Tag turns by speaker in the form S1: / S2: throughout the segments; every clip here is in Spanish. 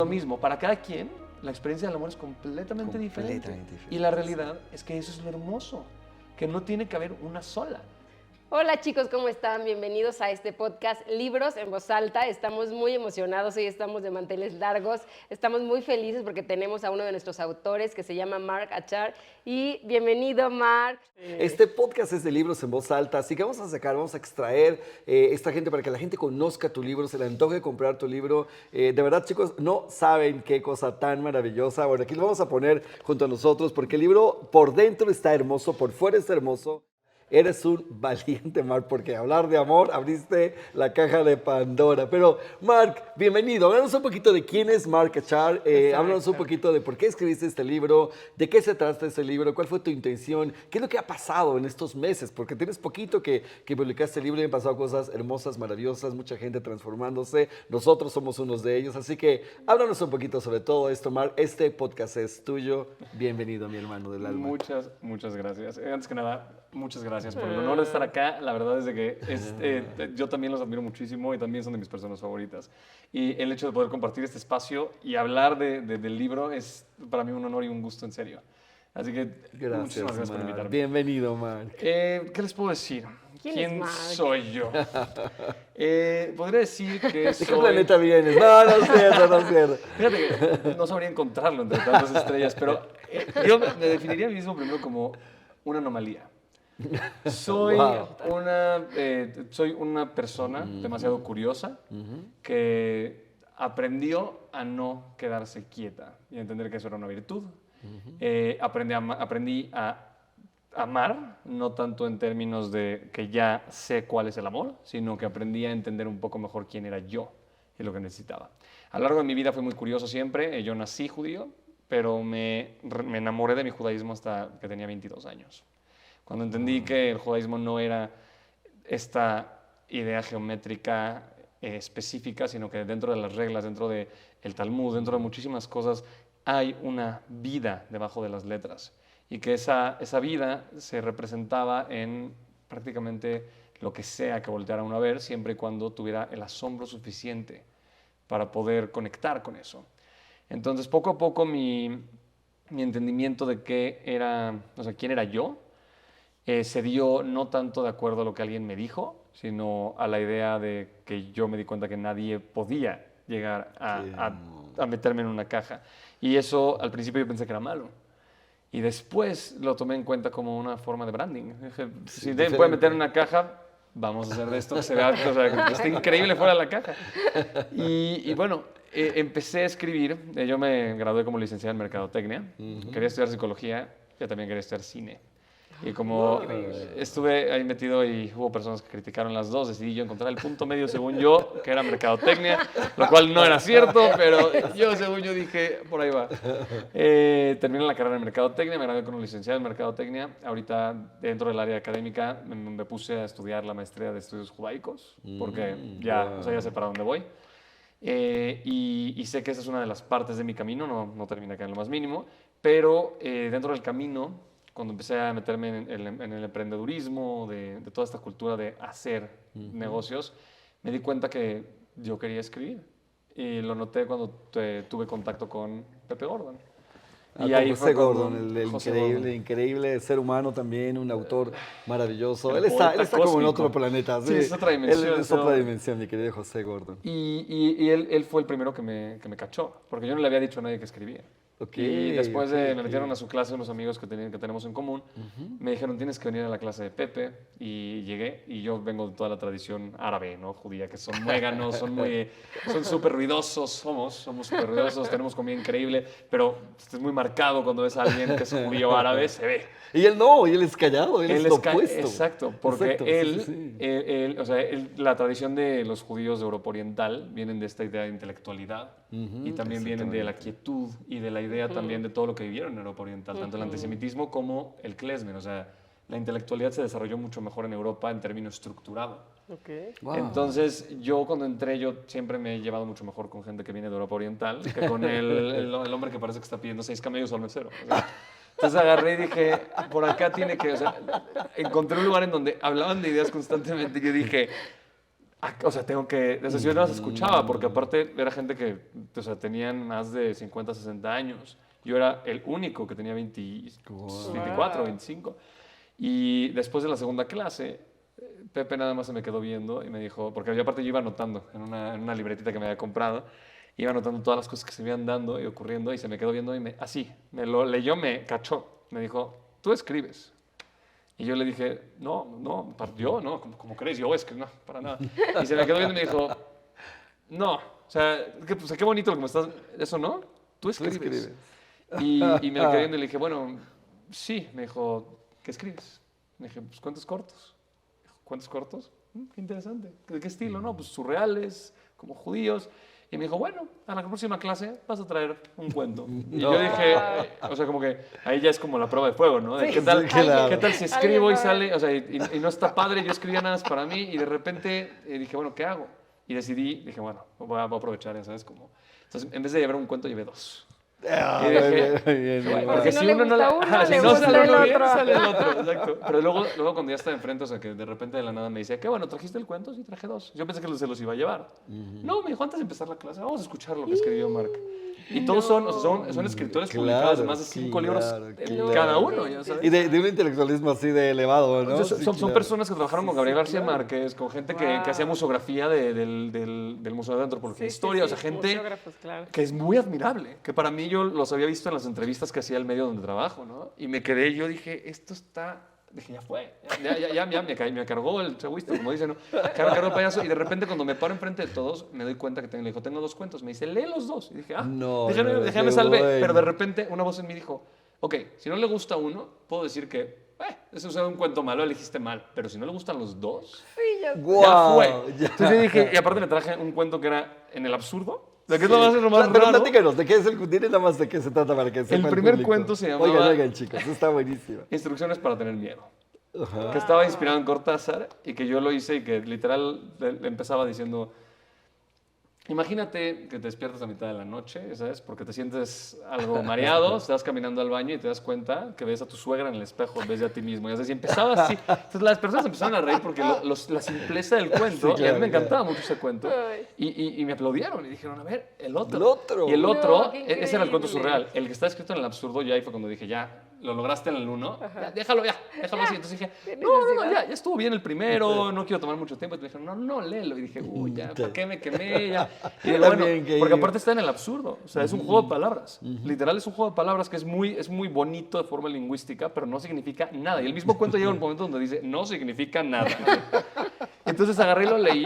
S1: lo mismo. Para cada quien, la experiencia del amor es completamente diferente. Y la realidad es que eso es lo hermoso, que no tiene que haber una sola.
S2: Hola chicos, ¿cómo están? Bienvenidos a este podcast Libros en Voz Alta. Estamos muy emocionados, hoy estamos de manteles largos. Estamos muy felices porque tenemos a uno de nuestros autores que se llama Mark Achar. Y bienvenido, Mark.
S3: Este podcast es de Libros en Voz Alta, así que vamos a extraer esta gente para que la gente conozca tu libro, se le antoje comprar tu libro. De verdad, chicos, no saben qué cosa tan maravillosa. Bueno, aquí lo vamos a poner junto a nosotros porque el libro por dentro está hermoso, por fuera está hermoso. Eres un valiente, Mark, porque hablar de amor abriste la caja de Pandora. Pero, Mark, bienvenido. Háblanos un poquito de quién es Mark Achar. Háblanos un poquito de por qué escribiste este libro, de qué se trata este libro, cuál fue tu intención, qué es lo que ha pasado en estos meses, porque tienes poquito que publicaste el libro y han pasado cosas hermosas, maravillosas, mucha gente transformándose. Nosotros somos unos de ellos. Así que háblanos un poquito sobre todo esto, Mark. Este podcast es tuyo. Bienvenido, mi hermano del alma.
S1: Muchas gracias. Antes que nada, muchas gracias por el honor de estar acá. La verdad es de que yo también los admiro muchísimo y también son de mis personas favoritas. Y el hecho de poder compartir este espacio y hablar del libro es para mí un honor y un gusto en serio. Así que muchísimas gracias por invitarme.
S3: Bienvenido, Mark.
S1: ¿Qué les puedo decir?
S2: ¿Quién
S1: soy yo? Podría decir que soy...
S3: ¿De qué planeta vienes? No es cierto.
S1: Fíjate que no sabría encontrarlo entre tantas estrellas, pero yo me definiría a mí mismo primero como una anomalía. Soy una persona demasiado curiosa que aprendió a no quedarse quieta y a entender que eso era una virtud. Aprendí a amar, no tanto en términos de que ya sé cuál es el amor, sino que aprendí a entender un poco mejor quién era yo y lo que necesitaba. A lo largo de mi vida fui muy curioso siempre. Yo nací judío, pero me enamoré de mi judaísmo hasta que tenía 22 años. Cuando entendí que el judaísmo no era esta idea geométrica específica, sino que dentro de las reglas, dentro del Talmud, dentro de muchísimas cosas, hay una vida debajo de las letras. Y que esa vida se representaba en prácticamente lo que sea que volteara uno a ver, siempre y cuando tuviera el asombro suficiente para poder conectar con eso. Entonces, poco a poco mi entendimiento de quién era yo, se dio no tanto de acuerdo a lo que alguien me dijo, sino a la idea de que yo me di cuenta que nadie podía llegar a meterme en una caja. Y eso al principio yo pensé que era malo. Y después lo tomé en cuenta como una forma de branding. Dije, si me puede meter en una caja, vamos a hacer de esto que se vea, que esté increíble fuera de la caja. Y bueno, empecé a escribir. Yo me gradué como licenciado en Mercadotecnia. Quería estudiar psicología, yo también quería estudiar cine. Y como estuve ahí metido y hubo personas que criticaron las dos, decidí yo encontrar el punto medio según yo, que era mercadotecnia, lo cual no era cierto, pero yo según yo dije, por ahí va. Terminé la carrera en mercadotecnia, me gradué como licenciado en mercadotecnia. Ahorita dentro del área académica me puse a estudiar la maestría de estudios judaicos, porque ya sé para dónde voy. Y sé que esa es una de las partes de mi camino, no termina acá en lo más mínimo, pero dentro del camino, cuando empecé a meterme en el emprendedurismo, de toda esta cultura de hacer negocios, me di cuenta que yo quería escribir. Y lo noté cuando tuve contacto con Pepe Gordon.
S3: Y ahí José Gordon, el increíble ser humano también, un autor maravilloso. Él está como en otro planeta.
S1: Sí, es otra dimensión.
S3: Él es otra dimensión, mi querido José Gordon.
S1: Y él fue el primero que me cachó, porque yo no le había dicho a nadie que escribía. Y después me metieron a su clase unos amigos que tenemos en común. Me dijeron, tienes que venir a la clase de Pepe. Y llegué, y yo vengo de toda la tradición árabe, ¿no? Judía, que son muéganos, son súper ruidosos, somos súper ruidosos, tenemos comida increíble, pero es muy marcado cuando ves a alguien que es judío árabe, se ve.
S3: Y él es callado, él es lo opuesto.
S1: Exacto, porque la tradición de los judíos de Europa Oriental vienen de esta idea de intelectualidad y también vienen de la quietud y de la idea también de todo lo que vivieron en Europa Oriental, tanto el antisemitismo como el klezmer. O sea, la intelectualidad se desarrolló mucho mejor en Europa en términos estructurado.
S3: Wow.
S1: Entonces, yo cuando entré, yo siempre me he llevado mucho mejor con gente que viene de Europa Oriental que con el hombre que parece que está pidiendo 6 camellos al mesero. O sea, entonces agarré y dije, por acá tiene que... O sea, encontré un lugar en donde hablaban de ideas constantemente y yo dije, O sea, tengo que... O sea, yo no las escuchaba, porque aparte era gente que, o sea, tenían más de 50, 60 años. Yo era el único que tenía 24, 25. Y después de la segunda clase, Pepe nada más se me quedó viendo y me dijo, porque yo aparte yo iba anotando en una libretita que me había comprado, iba anotando todas las cosas que se me iban dando y ocurriendo, y se me quedó viendo y así, me lo leyó, me cachó. Me dijo, tú escribes. Y yo le dije, no, yo no, ¿cómo crees? Yo escribo, no, para nada. Y se me quedó viendo y me dijo, no, o sea, qué bonito lo que me estás... ¿Eso no? Tú escribes. Y me quedé viendo y le dije, bueno, sí. Me dijo, ¿qué escribes? Me dije, pues cuentos cortos. Dijo, ¿cuentos cortos? Qué interesante. ¿De qué estilo? No, pues surreales, como judíos. Y me dijo, bueno, a la próxima clase vas a traer un cuento. Y yo dije, o sea, como que ahí ya es como la prueba de fuego, ¿no? De
S2: Sí,
S1: ¿qué tal,
S3: sí, claro.
S1: ¿qué tal si escribo y sale? O sea, y no está padre, yo escribía nada más para mí y de repente dije, bueno, ¿qué hago? Y dije, bueno, voy a aprovechar, ya sabes, como... Entonces, en vez de llevar un cuento, llevé dos.
S3: Ah,
S1: Y dije,
S3: bien,
S1: porque
S2: si
S1: si
S2: no
S1: uno
S2: le
S1: no la...
S2: gusta uno,
S1: ajá, si
S2: le
S1: no
S2: gusta
S1: sale
S2: el
S1: uno bien,
S2: otro.
S1: sale el otro, exacto. Pero luego cuando ya está enfrente, o sea, que de repente de la nada me dice, ¿qué bueno, trajiste el cuento? Sí, traje dos. Yo pensé que se los iba a llevar. No, me dijo, antes de empezar la clase, vamos a escuchar lo que escribió Mark. Y todos son escritores publicados de más de 5 libros cada uno, ya sabes.
S3: Y de un intelectualismo así de elevado, ¿no?
S1: Son personas que trabajaron con Gabriel García
S3: claro.
S1: Márquez, con gente que hacía museografía del Museo de Antropología e Historia, o sea, gente
S2: museógrafos, claro.
S1: que es muy admirable, que para mí yo los había visto en las entrevistas que hacía el medio donde trabajo, ¿no? Y me quedé, yo dije, dije, ya fue, ya me cargó el chagüista, como dicen, ¿no? Cargó el payaso, y de repente cuando me paro enfrente de todos, me doy cuenta que le dijo, tengo dos cuentos, me dice, lee los dos, y dije, déjame salve,
S3: bueno.
S1: pero de repente una voz en mí dijo, ok, si no le gusta uno, puedo decir que, ese es un cuento malo, elegiste mal, pero si no le gustan los dos,
S2: Sí, ya sé.
S3: Guau,
S1: ya fue.
S3: ya.
S1: Entonces yo dije, y aparte le traje un cuento que era en el absurdo, de que es lo más
S3: Pero
S1: raro.
S3: platícanos, ¿de qué es dile nada más de qué se trata para que sepa
S1: primer
S3: público.
S1: cuento se llamaba-
S3: Oigan, chicos, está buenísimo.
S1: Instrucciones para tener miedo. Que estaba inspirado en Cortázar y que yo lo hice y que literal le empezaba diciendo, imagínate que te despiertas a mitad de la noche, ¿sabes? Porque te sientes algo mareado, estás caminando al baño y te das cuenta que ves a tu suegra en el espejo en vez de a ti mismo. Y así empezaba así. Entonces las personas empezaron a reír porque la simpleza del cuento,
S3: Sí,
S1: y a mí
S3: claro,
S1: me encantaba mucho ese cuento,
S2: Ay.
S1: y me aplaudieron y dijeron, a ver, el otro.
S3: El otro.
S1: Y el otro,
S2: No, qué
S1: ese era el cuento
S2: increíble.
S1: surreal. El que está escrito en el absurdo, ya ahí fue cuando dije, ya, lo lograste en el uno, ya, déjalo así. Entonces dije,
S2: qué
S1: no,
S2: necesidad.
S1: ya estuvo bien el primero, no quiero tomar mucho tiempo. Y me dijeron, no, léelo. Y dije, uy, ya, ¿para qué me quemé? Ya. Y digo, bueno,
S3: También que
S1: porque
S3: yo-
S1: aparte está en el absurdo. O sea, es un juego de palabras. Literal es un juego de palabras que es muy bonito de forma lingüística, pero no significa nada. Y el mismo cuento llega a un momento donde dice, no significa nada. Entonces agarré y lo leí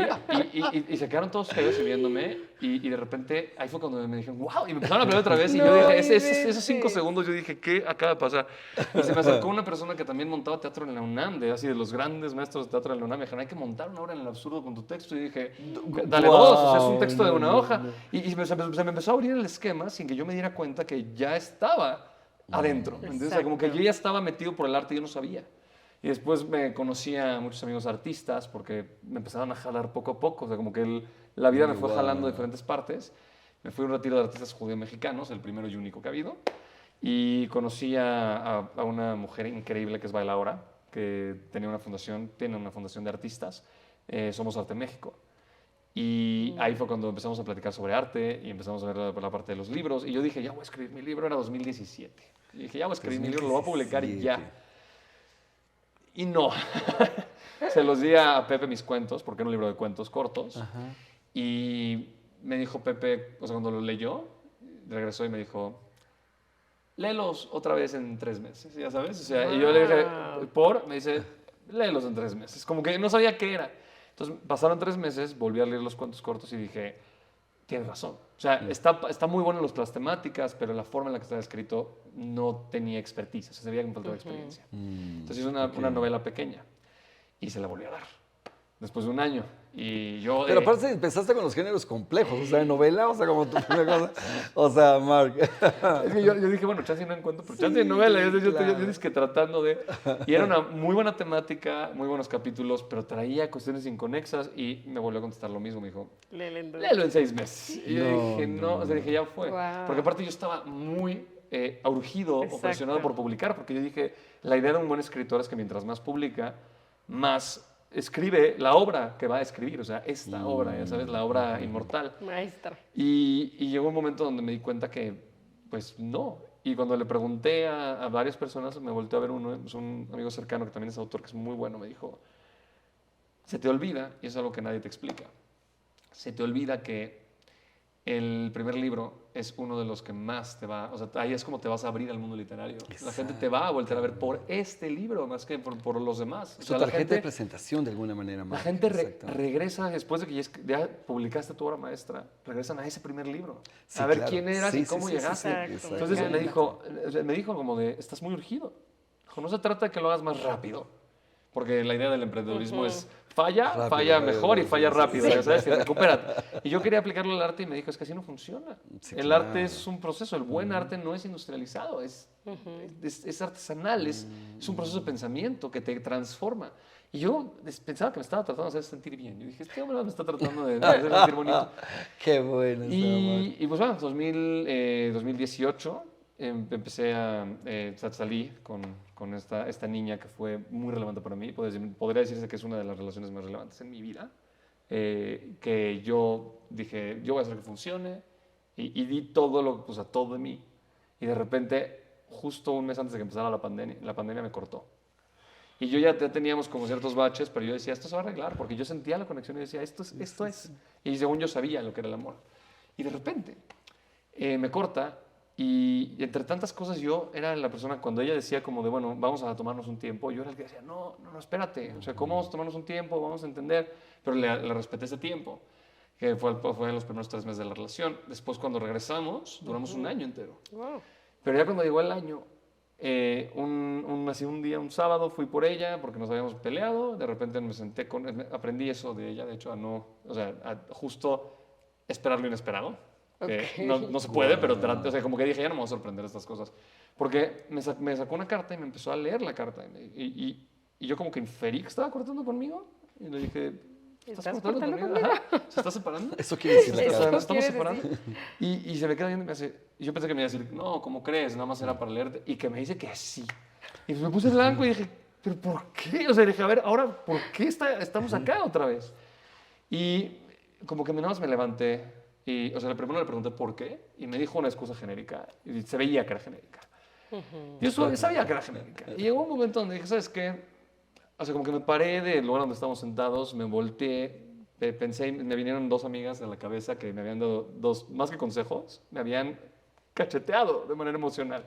S1: y se quedaron todos callados y viéndome. Y de repente ahí fue cuando me dijeron, wow. Y me empezaron a hablar otra vez. Y yo
S2: No
S1: dije,
S2: inventes.
S1: esos 5 segundos, yo dije, ¿qué acaba de pasar? Y se me acercó una persona que también montaba teatro en la UNAM, así de los grandes maestros de teatro de la UNAM. Me dijeron, hay que montar una obra en el absurdo con tu texto. Y dije, dale
S3: Wow,
S1: dos, o sea, es un texto de una
S3: no,
S1: hoja.
S3: no.
S1: Y se me empezó a abrir el esquema sin que yo me diera cuenta que ya estaba adentro. ¿Entiendes? O sea, como que yo ya estaba metido por el arte y yo no sabía. Y después me conocí a muchos amigos artistas porque me empezaron a jalar poco a poco. O sea, como que la vida me fue jalando de diferentes partes. Me fui a un retiro de artistas judío-mexicanos, el primero y único que ha habido. Y conocí a una mujer increíble que es Bailaora, que tiene una fundación de artistas. Somos Arte México. Y ahí fue cuando empezamos a platicar sobre arte y empezamos a ver la parte de los libros. Y yo dije, ya voy a escribir mi libro, era 2017. Y dije, ya voy a escribir mi libro, lo voy a publicar y ya. Y no. Se los di a Pepe mis cuentos, porque era un libro de cuentos cortos. Y me dijo Pepe, o sea, cuando lo leyó, regresó y me dijo, léelos otra vez en 3 meses, ya sabes. O sea, y yo le dije, me dice, léelos en 3 meses. Como que no sabía qué era. Entonces pasaron 3 meses, volví a leer los cuentos cortos y dije, tienes razón. O sea, está muy bueno las temáticas, pero la forma en la que estaba escrito no tenía expertise. O sea, se veía que me faltaba experiencia. Entonces hice una novela pequeña y se la volví a dar. Después de un año. Y yo...
S3: Pero aparte empezaste con los géneros complejos, o sea, de novela, o sea, como tu primera cosa. O sea, Mark.
S1: Es que yo dije, bueno, chance no encuentro, pero chance de novela. Yo
S3: claro.
S1: dije que tratando de... Y era una muy buena temática, muy buenos capítulos, pero traía cuestiones inconexas y me volvió a contestar lo mismo. Me dijo, léelo en 6 meses. Y yo dije, no, o sea, dije, ya fue.
S2: Wow.
S1: Porque aparte yo estaba muy urgido o presionado
S2: Exacto.
S1: por publicar, porque yo dije, la idea de un buen escritor es que mientras más publica, más escribe la obra que va a escribir, o sea, esta obra, ya sabes, la obra inmortal.
S2: Maestra.
S1: Y llegó un momento donde me di cuenta que, pues, no. Y cuando le pregunté a varias personas, me volteó a ver uno, es un amigo cercano que también es autor, que es muy bueno, me dijo, se te olvida, y es algo que nadie te explica, se te olvida que el primer libro es uno de los que más te va, o sea, ahí es como te vas a abrir al mundo literario. La gente te va a voltear a ver por este libro más que por los demás.
S3: Es
S1: O
S3: tu
S1: sea, la
S3: tarjeta
S1: gente,
S3: de presentación de alguna manera,
S1: la
S3: Mark.
S1: gente
S3: Exactamente.
S1: regresa después de que ya publicaste tu obra maestra, regresan a ese primer libro,
S3: Sí,
S1: a ver
S3: claro.
S1: quién eras
S3: Sí,
S1: y
S3: sí,
S1: cómo
S3: sí, sí,
S1: llegaste.
S3: sí,
S2: Exacto.
S3: exacto.
S1: Entonces
S2: Exacto.
S1: me dijo como de, estás muy urgido. Dijo, no se trata de que lo hagas más rápido, porque la idea del emprendedurismo es falla
S3: Rápido,
S1: mejor y falla
S3: sí,
S1: rápido,
S3: sí,
S1: ya
S3: sí.
S1: sabes, y recupérate. Y yo quería aplicarlo al arte y me dijo, es que así no funciona.
S3: Sí,
S1: El
S3: claro.
S1: arte es un proceso, el buen arte no es industrializado, es artesanal, es un proceso de pensamiento que te transforma. Y yo pensaba que me estaba tratando de hacer sentir bien. Yo dije, este hombre me está tratando de hacer sentir bonito.
S3: Qué bueno está, Mark.
S1: Y pues bueno, 2018 empecé salí con esta niña que fue muy relevante para mí. Podría decirse que es una de las relaciones más relevantes en mi vida. Que yo dije, yo voy a hacer que funcione. Y di todo o sea, todo de mí. Y de repente, justo un mes antes de que empezara la pandemia me cortó. Y yo ya teníamos como ciertos baches, pero yo decía, esto se va a arreglar, porque yo sentía la conexión y decía, esto es. Y según yo sabía lo que era el amor. Y de repente me corta y entre tantas cosas yo era la persona, cuando ella decía como de, bueno, vamos a tomarnos un tiempo, yo era el que decía, no, espérate, o sea, ¿cómo vamos a tomarnos un tiempo? Vamos a entender, pero le respeté ese tiempo, que fue en los primeros 3 meses de la relación. Después cuando regresamos, duramos un año entero.
S2: Wow.
S1: Pero ya cuando llegó el año, así un día, un sábado, fui por ella porque nos habíamos peleado. De repente me senté aprendí eso de ella, de hecho, a justo esperar lo inesperado. Que
S2: Ok.
S1: no se puede, pero o sea, como que dije, ya no me voy a sorprender estas cosas. Porque me sacó una carta y me empezó a leer la carta. Y yo como que inferí que estaba cortando conmigo. Y le dije, ¿estás cortando conmigo? Ajá. ¿Se está separando?
S3: Eso quiere decir la
S2: Eso
S3: cara.
S1: Nos estamos
S2: quiere
S1: separando. Y se me queda viendo y me hace. Y yo pensé que me iba a decir, no, ¿cómo crees? Nada más era para leerte. Y que me dice que sí. Y me puse blanco y dije, ¿pero por qué? O sea, dije, a ver, ahora, ¿por qué estamos acá otra vez? Y como que nada más me levanté. Y, o sea, primero le pregunté por qué. Y me dijo una excusa genérica. Y se veía que era genérica. Yo sabía que era genérica. Y llegó un momento donde dije, ¿sabes qué? O sea, como que me paré del lugar donde estábamos sentados, me volteé, pensé, me vinieron 2 amigas a la cabeza que me habían dado más que consejos, me habían cacheteado de manera emocional.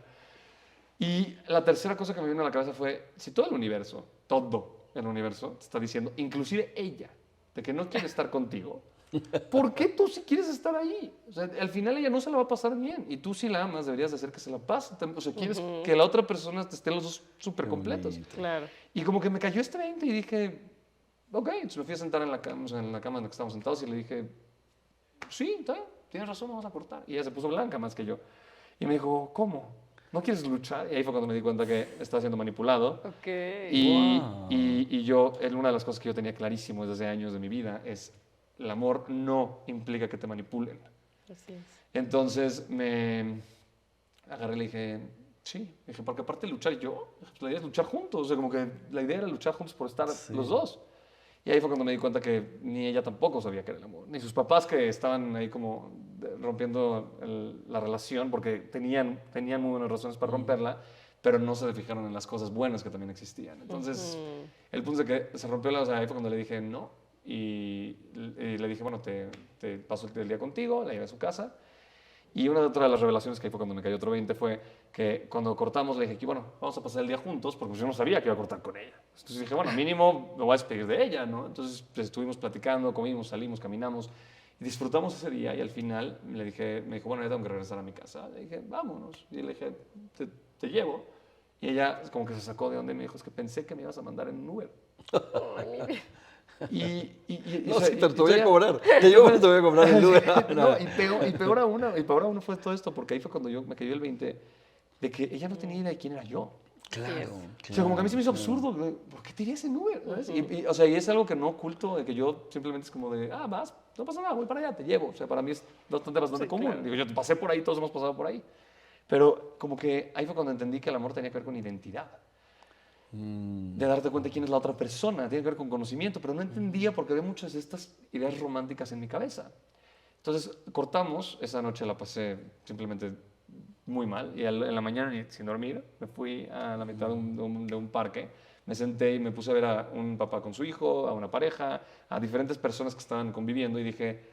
S1: Y la tercera cosa que me vino a la cabeza fue, si todo el universo te está diciendo, inclusive ella, de que no quiere estar contigo, ¿por qué tú sí quieres estar ahí? O sea, al final ella no se la va a pasar bien. Y tú si la amas, deberías de hacer que se la pase. O sea, quieres que la otra persona esté los dos súper completos.
S2: Claro.
S1: Y como que me cayó este 20 y dije, ok. Entonces me fui a sentar en la cama, o sea, en la cama en la que estábamos sentados y le dije, sí, está bien, tienes razón, vamos a cortar. Y ella se puso blanca más que yo. Y me dijo, ¿cómo? ¿No quieres luchar? Y ahí fue cuando me di cuenta que estaba siendo manipulado.
S2: Ok.
S3: Wow.
S1: Y una de las cosas que yo tenía clarísimo desde hace años de mi vida es, el amor no implica que te manipulen.
S2: Así es.
S1: Entonces me agarré y le dije, sí. Dije, porque aparte de luchar yo, la idea es luchar juntos. O sea, como que la idea era luchar juntos por estar los dos. Y ahí fue cuando me di cuenta que ni ella tampoco sabía qué era el amor. Ni sus papás, que estaban ahí como rompiendo la relación porque tenían muy buenas razones para romperla, pero no se fijaron en las cosas buenas que también existían. Entonces, el punto es de que se rompió o sea, ahí fue cuando le dije no. Y le dije, bueno, te paso el día contigo, la llevé a su casa. Y otra de las revelaciones que ahí fue cuando me cayó otro 20 fue que cuando cortamos le dije, bueno, vamos a pasar el día juntos, porque yo no sabía que iba a cortar con ella. Entonces dije, bueno, mínimo me voy a despedir de ella, ¿no? Entonces pues, estuvimos platicando, comimos, salimos, caminamos y disfrutamos ese día. Y al final me dijo, bueno, ya tengo que regresar a mi casa. Le dije, vámonos. Y le dije, te llevo. Y ella como que se sacó de donde me dijo, es que pensé que me ibas a mandar en un Uber.
S3: No, sí, te voy a cobrar. Te llevo, te voy a cobrar el Uber.
S1: No, y peor aún fue todo esto, porque ahí fue cuando me cayó el 20 de que ella no tenía idea de quién era yo.
S3: Claro,
S1: O sea, como que a mí se me hizo absurdo, ¿por qué te irías en Uber? ¿Sabes? O sea, y es algo que no oculto, de que yo simplemente es como de, vas, no pasa nada, voy para allá, te llevo. O sea, para mí es bastante común.
S2: Claro.
S1: Digo, yo pasé por ahí, todos hemos pasado por ahí. Pero como que ahí fue cuando entendí que el amor tenía que ver con identidad. de darte cuenta de quién es la otra persona, tiene que ver con conocimiento, pero no entendía porque había muchas de estas ideas románticas en mi cabeza. Entonces cortamos, esa noche la pasé simplemente muy mal y en la mañana sin dormir me fui a la mitad de un parque, me senté y me puse a ver a un papá con su hijo, a una pareja, a diferentes personas que estaban conviviendo y dije,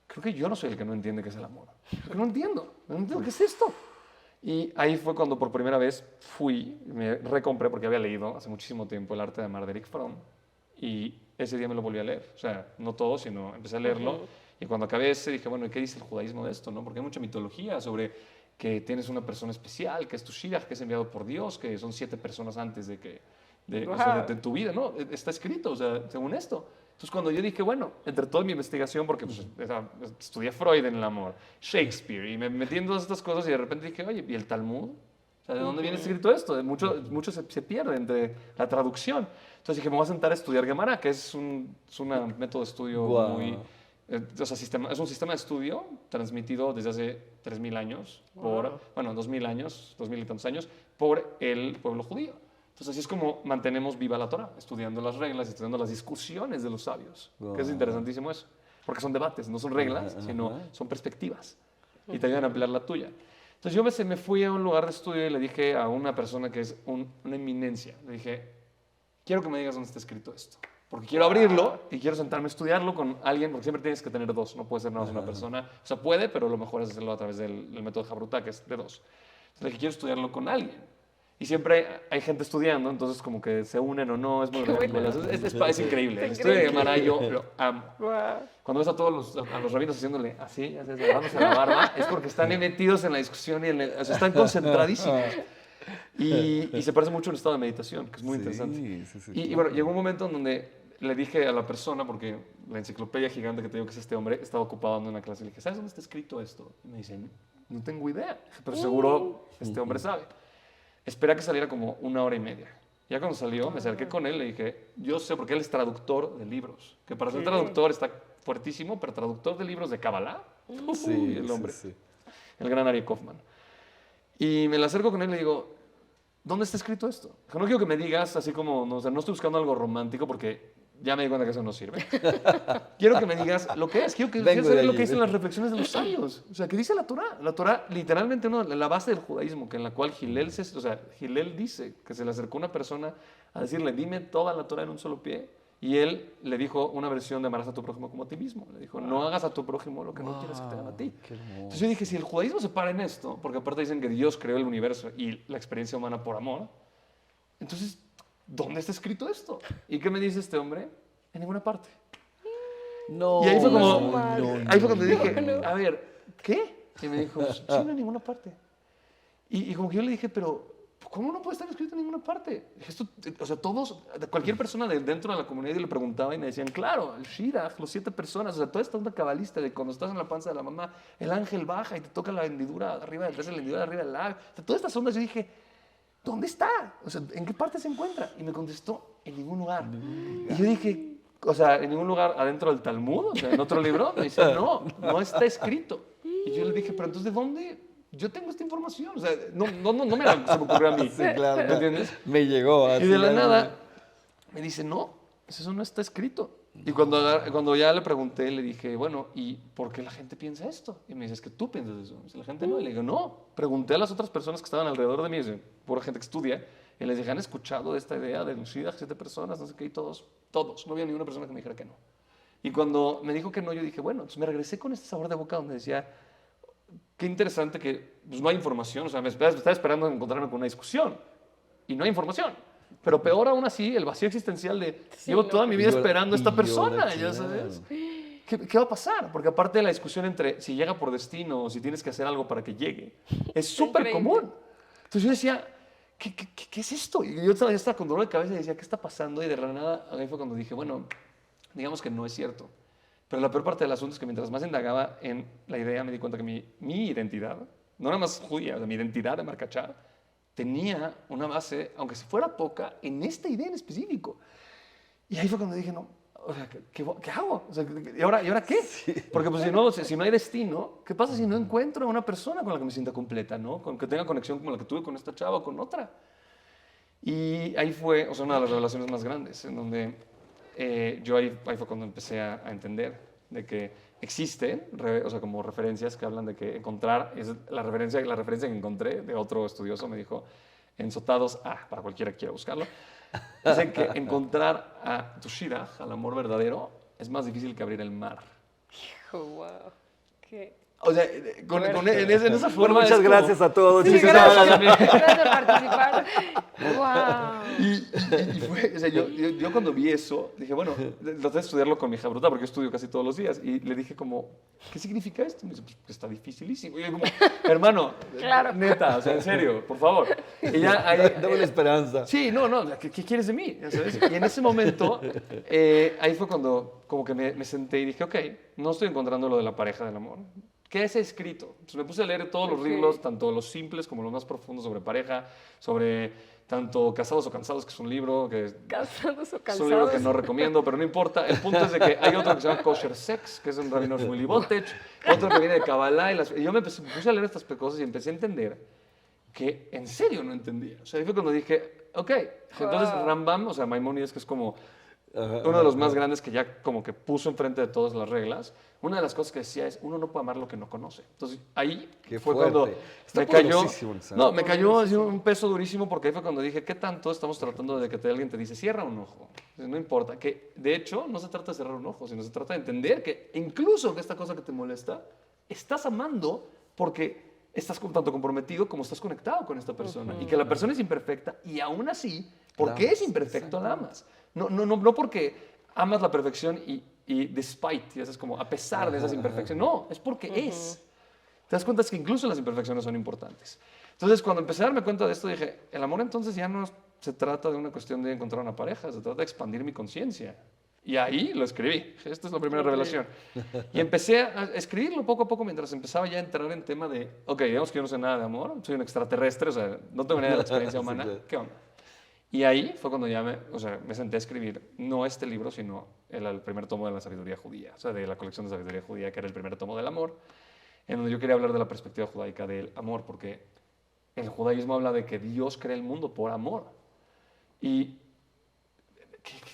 S1: creo que yo no soy el que no entiende qué es el amor. No entiendo qué es esto. Y ahí fue cuando por primera vez fui, me recompré porque había leído hace muchísimo tiempo El arte de amar de Erich Fromm y ese día me lo volví a leer. O sea, no todo, sino empecé a leerlo y cuando acabé ese dije, bueno, ¿y qué dice el judaísmo de esto? ¿No? Porque hay mucha mitología sobre que tienes una persona especial, que es tu Shidduch, que es enviado por Dios, que son 7 personas antes de que o sea, de tu vida, ¿no? Está escrito, o sea, según esto. Entonces, cuando yo dije, bueno, entre toda mi investigación, porque pues, estudié Freud en el amor, Shakespeare, y me metí en todas estas cosas, y de repente dije, oye, ¿y el Talmud? O sea, ¿de dónde viene escrito esto? Mucho se pierde entre la traducción. Entonces dije, me voy a sentar a estudiar Gemara, que es un método de estudio muy... o sea, es un sistema de estudio transmitido desde hace 3.000 años, bueno, 2.000 años, 2.000 y tantos años, por el pueblo judío. Entonces así es como mantenemos viva la Torah, estudiando las reglas, estudiando las discusiones de los sabios, que es interesantísimo eso, porque son debates, no son reglas, sino son perspectivas y te ayudan a ampliar la tuya. Entonces yo me fui a un lugar de estudio y le dije a una persona que es una eminencia, le dije, quiero que me digas dónde está escrito esto, porque quiero abrirlo y quiero sentarme a estudiarlo con alguien, porque siempre tienes que tener 2, no puede ser nada más una persona, o sea, puede, pero lo mejor es hacerlo a través del método Jabrutá, que es de 2. Entonces le dije, quiero estudiarlo con alguien. Y siempre hay gente estudiando, entonces como que se unen o no, es muy ridículo. Es increíble. El estudio de Gemara yo lo amo. Cuando ves a todos los rabinos haciéndole así, agarrándose la barba, es porque están metidos en la discusión y o sea, están concentradísimos. Y se parece mucho al estado de meditación, que es muy interesante. Y bueno, llegó un momento en donde le dije a la persona, porque la enciclopedia gigante que te digo que es este hombre, estaba ocupado dando una clase, y le dije, ¿sabes dónde está escrito esto? Y me dicen, no tengo idea, pero seguro este hombre sabe. Esperé a que saliera como 1 hora y media. Ya cuando salió, me acerqué con él y le dije, yo sé, porque él es traductor de libros, que para ser traductor está fuertísimo, pero traductor de libros de Kabbalah, el hombre, el gran Aryeh Kaufman. Y me le acerco con él y le digo, ¿dónde está escrito esto? No quiero que me digas así como, no, o sea, no estoy buscando algo romántico porque ya me di cuenta que eso no sirve. Quiero que me digas lo que es. Quiero saber lo que dicen las reflexiones de los sabios. O sea, ¿qué dice la Torah? La Torah, literalmente, la base del judaísmo, que en la cual Hillel dice que se le acercó una persona a decirle, dime toda la Torah en un solo pie. Y él le dijo una versión de amarás a tu prójimo como a ti mismo. Le dijo, no hagas a tu prójimo lo que no quieres que te hagan a ti. Entonces yo dije, si el judaísmo se para en esto, porque aparte dicen que Dios creó el universo y la experiencia humana por amor, entonces, ¿dónde está escrito esto? ¿Y qué me dice este hombre? En ninguna parte.
S3: No.
S1: Y ahí fue como, ahí fue cuando dije, a ver, ¿qué? Y me dijo, sí, no en ninguna parte. Y como que yo le dije, pero ¿cómo no puede estar escrito en ninguna parte? Esto, o sea, cualquier persona dentro de la comunidad le preguntaba y me decían, claro, el Shidduch, los 7 personas, o sea, toda esta onda cabalista de cuando estás en la panza de la mamá, el ángel baja y te toca la hendidura arriba del la hendidura arriba del lago. O sea, todas estas ondas, yo dije, ¿dónde está? O sea, ¿en qué parte se encuentra? Y me contestó, en ningún lugar. Y yo dije, o sea, ¿en ningún lugar adentro del Talmud? O sea, ¿en otro libro? Me dice, no está escrito. Y yo le dije, pero entonces, ¿de dónde yo tengo esta información? O sea, no se me ocurrió a mí.
S3: Sí, claro.
S1: ¿Me entiendes?
S3: Me llegó.
S1: Y de la nada me dice, no, eso no está escrito. Y cuando ya le pregunté, le dije, bueno, ¿y por qué la gente piensa esto? Y me dice, es que tú piensas eso. Y la gente no. Y le digo, no. Pregunté a las otras personas que estaban alrededor de mí, pura gente que estudia, y les dije, ¿han escuchado de esta idea de Shidduch, 7 personas, no sé qué? Y todos. No había ninguna persona que me dijera que no. Y cuando me dijo que no, yo dije, bueno, entonces me regresé con este sabor de boca donde decía, qué interesante que pues, no hay información. O sea, me estaba esperando encontrarme con una discusión y no hay información. Pero peor aún así, el vacío existencial de llevo toda mi vida esperando a esta persona, ya sabes. ¿Qué va a pasar? Porque aparte de la discusión entre si llega por destino o si tienes que hacer algo para que llegue, es súper común. Entonces yo decía, ¿qué es esto? Y yo estaba con dolor de cabeza y decía, ¿qué está pasando? Y de la nada, ahí fue cuando dije, bueno, digamos que no es cierto. Pero la peor parte del asunto es que mientras más indagaba en la idea, me di cuenta que mi identidad, no nada más judía, o sea, mi identidad de Marcachá, tenía una base, aunque si fuera poca, en esta idea en específico. Y ahí fue cuando dije, no, o sea, ¿qué hago? O sea, ¿y ahora qué? Sí. Porque pues, si no hay destino, ¿qué pasa si no encuentro a una persona con la que me sienta completa, ¿no? Con que tenga conexión como la que tuve con esta chava o con otra? Y ahí fue, o sea, una de las revelaciones más grandes, en donde yo ahí fue cuando empecé a entender de que existen, o sea, como referencias que hablan de que encontrar, es la referencia que encontré de otro estudioso me dijo, en Sotados, para cualquiera que quiera buscarlo, dicen que encontrar a tu shidduch, al amor verdadero, es más difícil que abrir el mar.
S2: Wow. Qué
S1: O sea, en esa forma.
S3: Bueno, muchas gracias a todos.
S2: Sí,
S3: chicos.
S2: gracias. Gracias por participar. Wow.
S1: Y fue, o sea, yo cuando vi eso, dije, bueno, traté de estudiarlo con mi hija bruta, porque yo estudio casi todos los días, y le dije como, ¿qué significa esto? Y me dice, pues está dificilísimo. Y yo como, hermano,
S2: Claro.
S1: neta, o sea, en serio, por favor. Y ya ahí,
S3: Dame una esperanza.
S1: sí, no, ¿qué quieres de mí? Ya sabes. Y en ese momento, ahí fue cuando como que me senté y dije, ok, no estoy encontrando lo de la pareja del amor. ¿Qué es escrito? Entonces me puse a leer todos los libros, tanto los simples como los más profundos sobre pareja, sobre tanto Casados o Cansados, que es un libro que
S2: Casados o
S1: es un libro que
S2: cansados.
S1: no recomiendo, pero no importa. El punto es de que hay otro que se llama Kosher Sex, que es un rabino Shmuley Boteach, otro que viene de Kabbalah, y yo me puse a leer estas cosas y empecé a entender que en serio no entendía. O sea, ahí fue cuando dije, ok, entonces Rambam, o sea, Maimónides, que es como uno de los más grandes que ya como que puso enfrente de todas las reglas, una de las cosas que decía es, uno no puede amar lo que no conoce. Entonces ahí
S3: Qué
S1: fue
S3: fuerte.
S1: cuando
S3: Está
S1: me cayó,
S3: poderosísimo,
S1: no, me cayó así un peso durísimo, porque ahí fue cuando dije, ¿qué tanto estamos tratando de que alguien te dice, cierra un ojo? Entonces, no importa, que de hecho no se trata de cerrar un ojo, sino se trata de entender que incluso que esta cosa que te molesta, estás amando porque estás tanto comprometido como estás conectado con esta persona. Y que la persona es imperfecta y aún así, porque es imperfecto, la amas. No porque amas la perfección y despite, y es como a pesar de esas imperfecciones. No, es porque es. Te das cuenta es que incluso las imperfecciones son importantes. Entonces, cuando empecé a darme cuenta de esto, dije, el amor entonces ya no se trata de una cuestión de encontrar una pareja, se trata de expandir mi conciencia. Y ahí lo escribí. Dije, esta es la primera revelación. Y empecé a escribirlo poco a poco mientras empezaba ya a entrar en tema de, ok, digamos que yo no sé nada de amor, soy un extraterrestre, o sea, no tengo ni idea de la experiencia humana.
S3: Sí, claro.
S1: ¿Qué onda? Y ahí fue cuando ya me senté a escribir, no este libro, sino el primer tomo de la sabiduría judía, o sea, de la colección de sabiduría judía, que era el primer tomo del amor, en donde yo quería hablar de la perspectiva judaica del amor, porque el judaísmo habla de que Dios crea el mundo por amor. Y,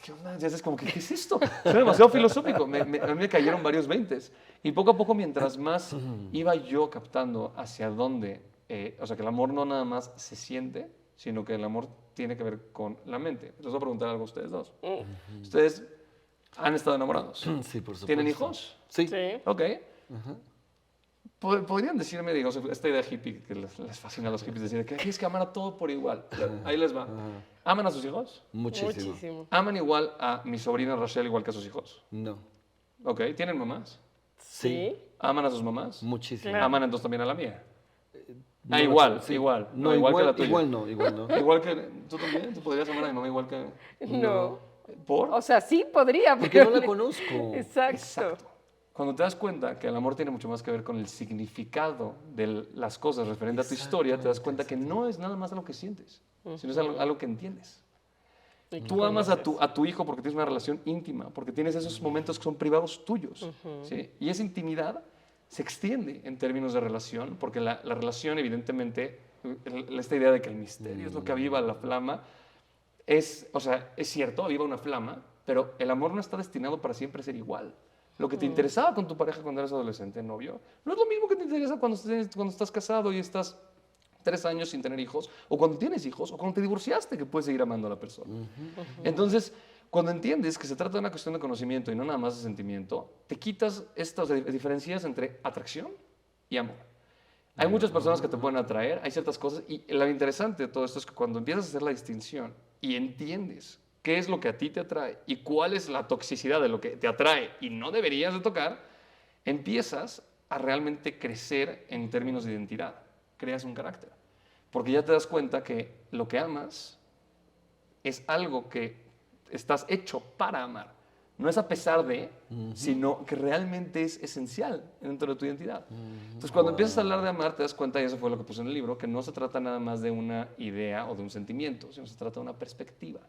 S1: ¿qué onda? Ya es como que, ¿qué es esto? Es demasiado filosófico. A mí me cayeron varios veintes. Y poco a poco, mientras más iba yo captando hacia dónde, o sea, que el amor no nada más se siente, sino que el amor tiene que ver con la mente. Les voy a preguntar algo a ustedes dos. ¿Ustedes han estado enamorados?
S3: Sí, por supuesto.
S1: ¿Tienen hijos?
S3: Sí.
S2: Sí.
S1: Ok. ¿Podrían decirme, digamos, esta idea hippie que les fascina a los hippies, decir que tienes que amar a todo por igual? Ahí les va. ¿Aman a sus hijos?
S3: Muchísimo.
S2: Muchísimo.
S1: ¿Aman igual a mi sobrina Rachel igual que a sus hijos?
S3: No.
S1: Ok. ¿Tienen mamás?
S3: Sí.
S1: ¿Aman a sus mamás?
S3: Muchísimo.
S2: Claro.
S1: ¿Aman entonces también a la mía?
S3: No lo
S1: igual,
S3: sé.
S1: igual.
S3: No,
S1: igual que
S3: igual,
S1: la tuya.
S3: igual no, igual no.
S1: Igual que tú también, tú podrías amar a mi mamá igual que.
S2: No.
S1: ¿Por?
S2: O sea, sí podría,
S3: Porque
S2: pero
S3: no la conozco.
S2: Exacto.
S1: Cuando te das cuenta que el amor tiene mucho más que ver con el significado de las cosas referente a tu historia, te das cuenta que no es nada más algo que sientes, sino es algo que entiendes.
S2: Y
S1: Tú amas a tu hijo porque tienes una relación íntima, porque tienes esos momentos que son privados tuyos. ¿Sí? Y esa intimidad se extiende en términos de relación, porque la relación, evidentemente, esta idea de que el misterio es lo que aviva la flama, o sea, es cierto, aviva una flama, pero el amor no está destinado para siempre ser igual. Lo que te interesaba con tu pareja cuando eras adolescente, novio, no es lo mismo que te interesa cuando estás casado y estás 3 años sin tener hijos, o cuando tienes hijos, o cuando te divorciaste, que puedes seguir amando a la persona. Entonces, cuando entiendes que se trata de una cuestión de conocimiento y no nada más de sentimiento, te quitas estas diferencias entre atracción y amor. Hay muchas personas que te pueden atraer, hay ciertas cosas, y lo interesante de todo esto es que cuando empiezas a hacer la distinción y entiendes qué es lo que a ti te atrae y cuál es la toxicidad de lo que te atrae y no deberías de tocar, empiezas a realmente crecer en términos de identidad. Creas un carácter. Porque ya te das cuenta que lo que amas es algo que estás hecho para amar. No es a pesar de, sino que realmente es esencial dentro de tu identidad. Entonces, cuando empiezas a hablar de amar, te das cuenta, y eso fue lo que puse en el libro, que no se trata nada más de una idea o de un sentimiento, sino se trata de una perspectiva.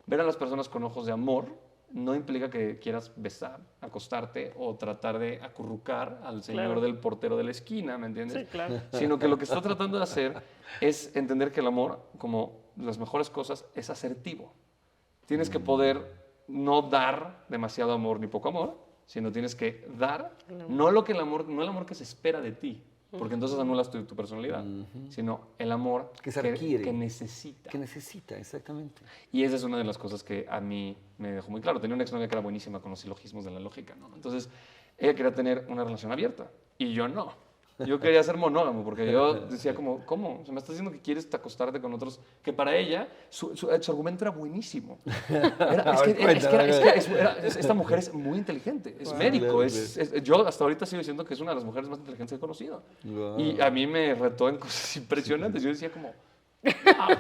S1: Ver a las personas con ojos de amor no implica que quieras besar, acostarte o tratar de acurrucar al señor del portero de la esquina, ¿me entiendes?
S2: Sí, claro.
S1: Sino que lo que está tratando de hacer es entender que el amor, como las mejores cosas es asertivo. Tienes que poder no dar demasiado amor ni poco amor, sino tienes que dar no el amor que se espera de ti, porque entonces anulas tu personalidad, sino el amor
S3: Que se requiere.
S1: que necesita.
S3: Que necesita, exactamente.
S1: Y esa es una de las cosas que a mí me dejó muy claro. Tenía una exnovia que era buenísima con los silogismos de la lógica, ¿no? Entonces, ella quería tener una relación abierta y yo no. Yo quería ser monógamo porque yo decía como, ¿cómo? O sea, me estás diciendo que quieres acostarte con otros, que para ella su argumento era buenísimo. Esta mujer es muy inteligente, es médico, yo hasta ahorita sigo diciendo que es una de las mujeres más inteligentes que he conocido.
S3: Wow.
S1: Y a mí me retó en cosas impresionantes. Yo decía como, wow,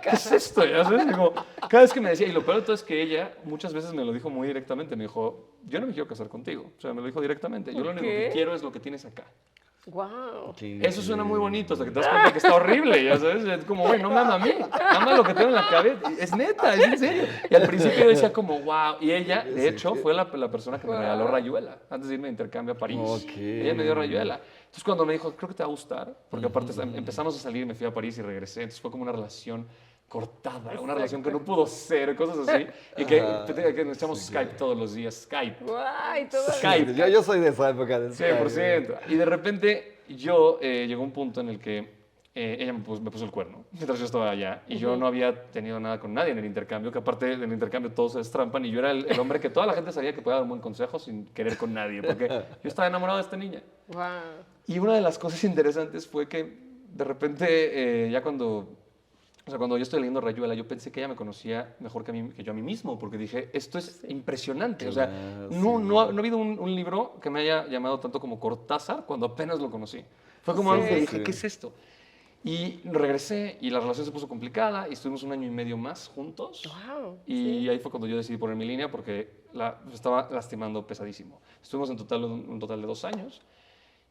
S1: ¿qué es esto? ¿Ya sabes? Como, cada vez que me decía, y lo peor de todo es que ella muchas veces me lo dijo muy directamente, me dijo, yo no me quiero casar contigo, o sea, me lo dijo directamente, yo lo único que quiero es lo que tienes acá.
S2: Wow.
S1: Eso suena muy bonito, hasta que te das cuenta que está horrible, ya sabes, es como, güey, no me ama a mí, ama lo que tengo en la cabeza, es neta, es en serio. Y al principio yo decía como, wow, y ella, de hecho, fue la persona que me regaló Rayuela, antes de irme de intercambio a París. Ella me dio Rayuela. Entonces cuando me dijo, creo que te va a gustar, porque aparte empezamos a salir, me fui a París y regresé, entonces fue como una relación cortada, una relación que no pudo ser, cosas así, y que nos echamos Skype todos los días, Skype.
S2: Guay, todo
S1: Skype.
S3: Yo soy de esa época del
S1: 100%. Y de repente llegó un punto en el que ella me puso el cuerno mientras yo estaba allá y yo no había tenido nada con nadie en el intercambio, que aparte del intercambio todos se destrampan y yo era el hombre que toda la gente sabía que podía dar un buen consejo sin querer con nadie, porque yo estaba enamorado de esta niña.
S2: Wow.
S1: Y una de las cosas interesantes fue que de repente ya cuando yo estoy leyendo Rayuela, yo pensé que ella me conocía mejor que yo a mí mismo, porque dije, esto es impresionante. O sea, no ha habido un libro que me haya llamado tanto como Cortázar cuando apenas lo conocí. Fue como algo que dije, ¿qué es esto? Y regresé y la relación se puso complicada y estuvimos 1 año y medio más juntos.
S2: Wow,
S1: Y ahí fue cuando yo decidí poner mi línea porque estaba lastimando pesadísimo. Estuvimos en total un total de 2 años.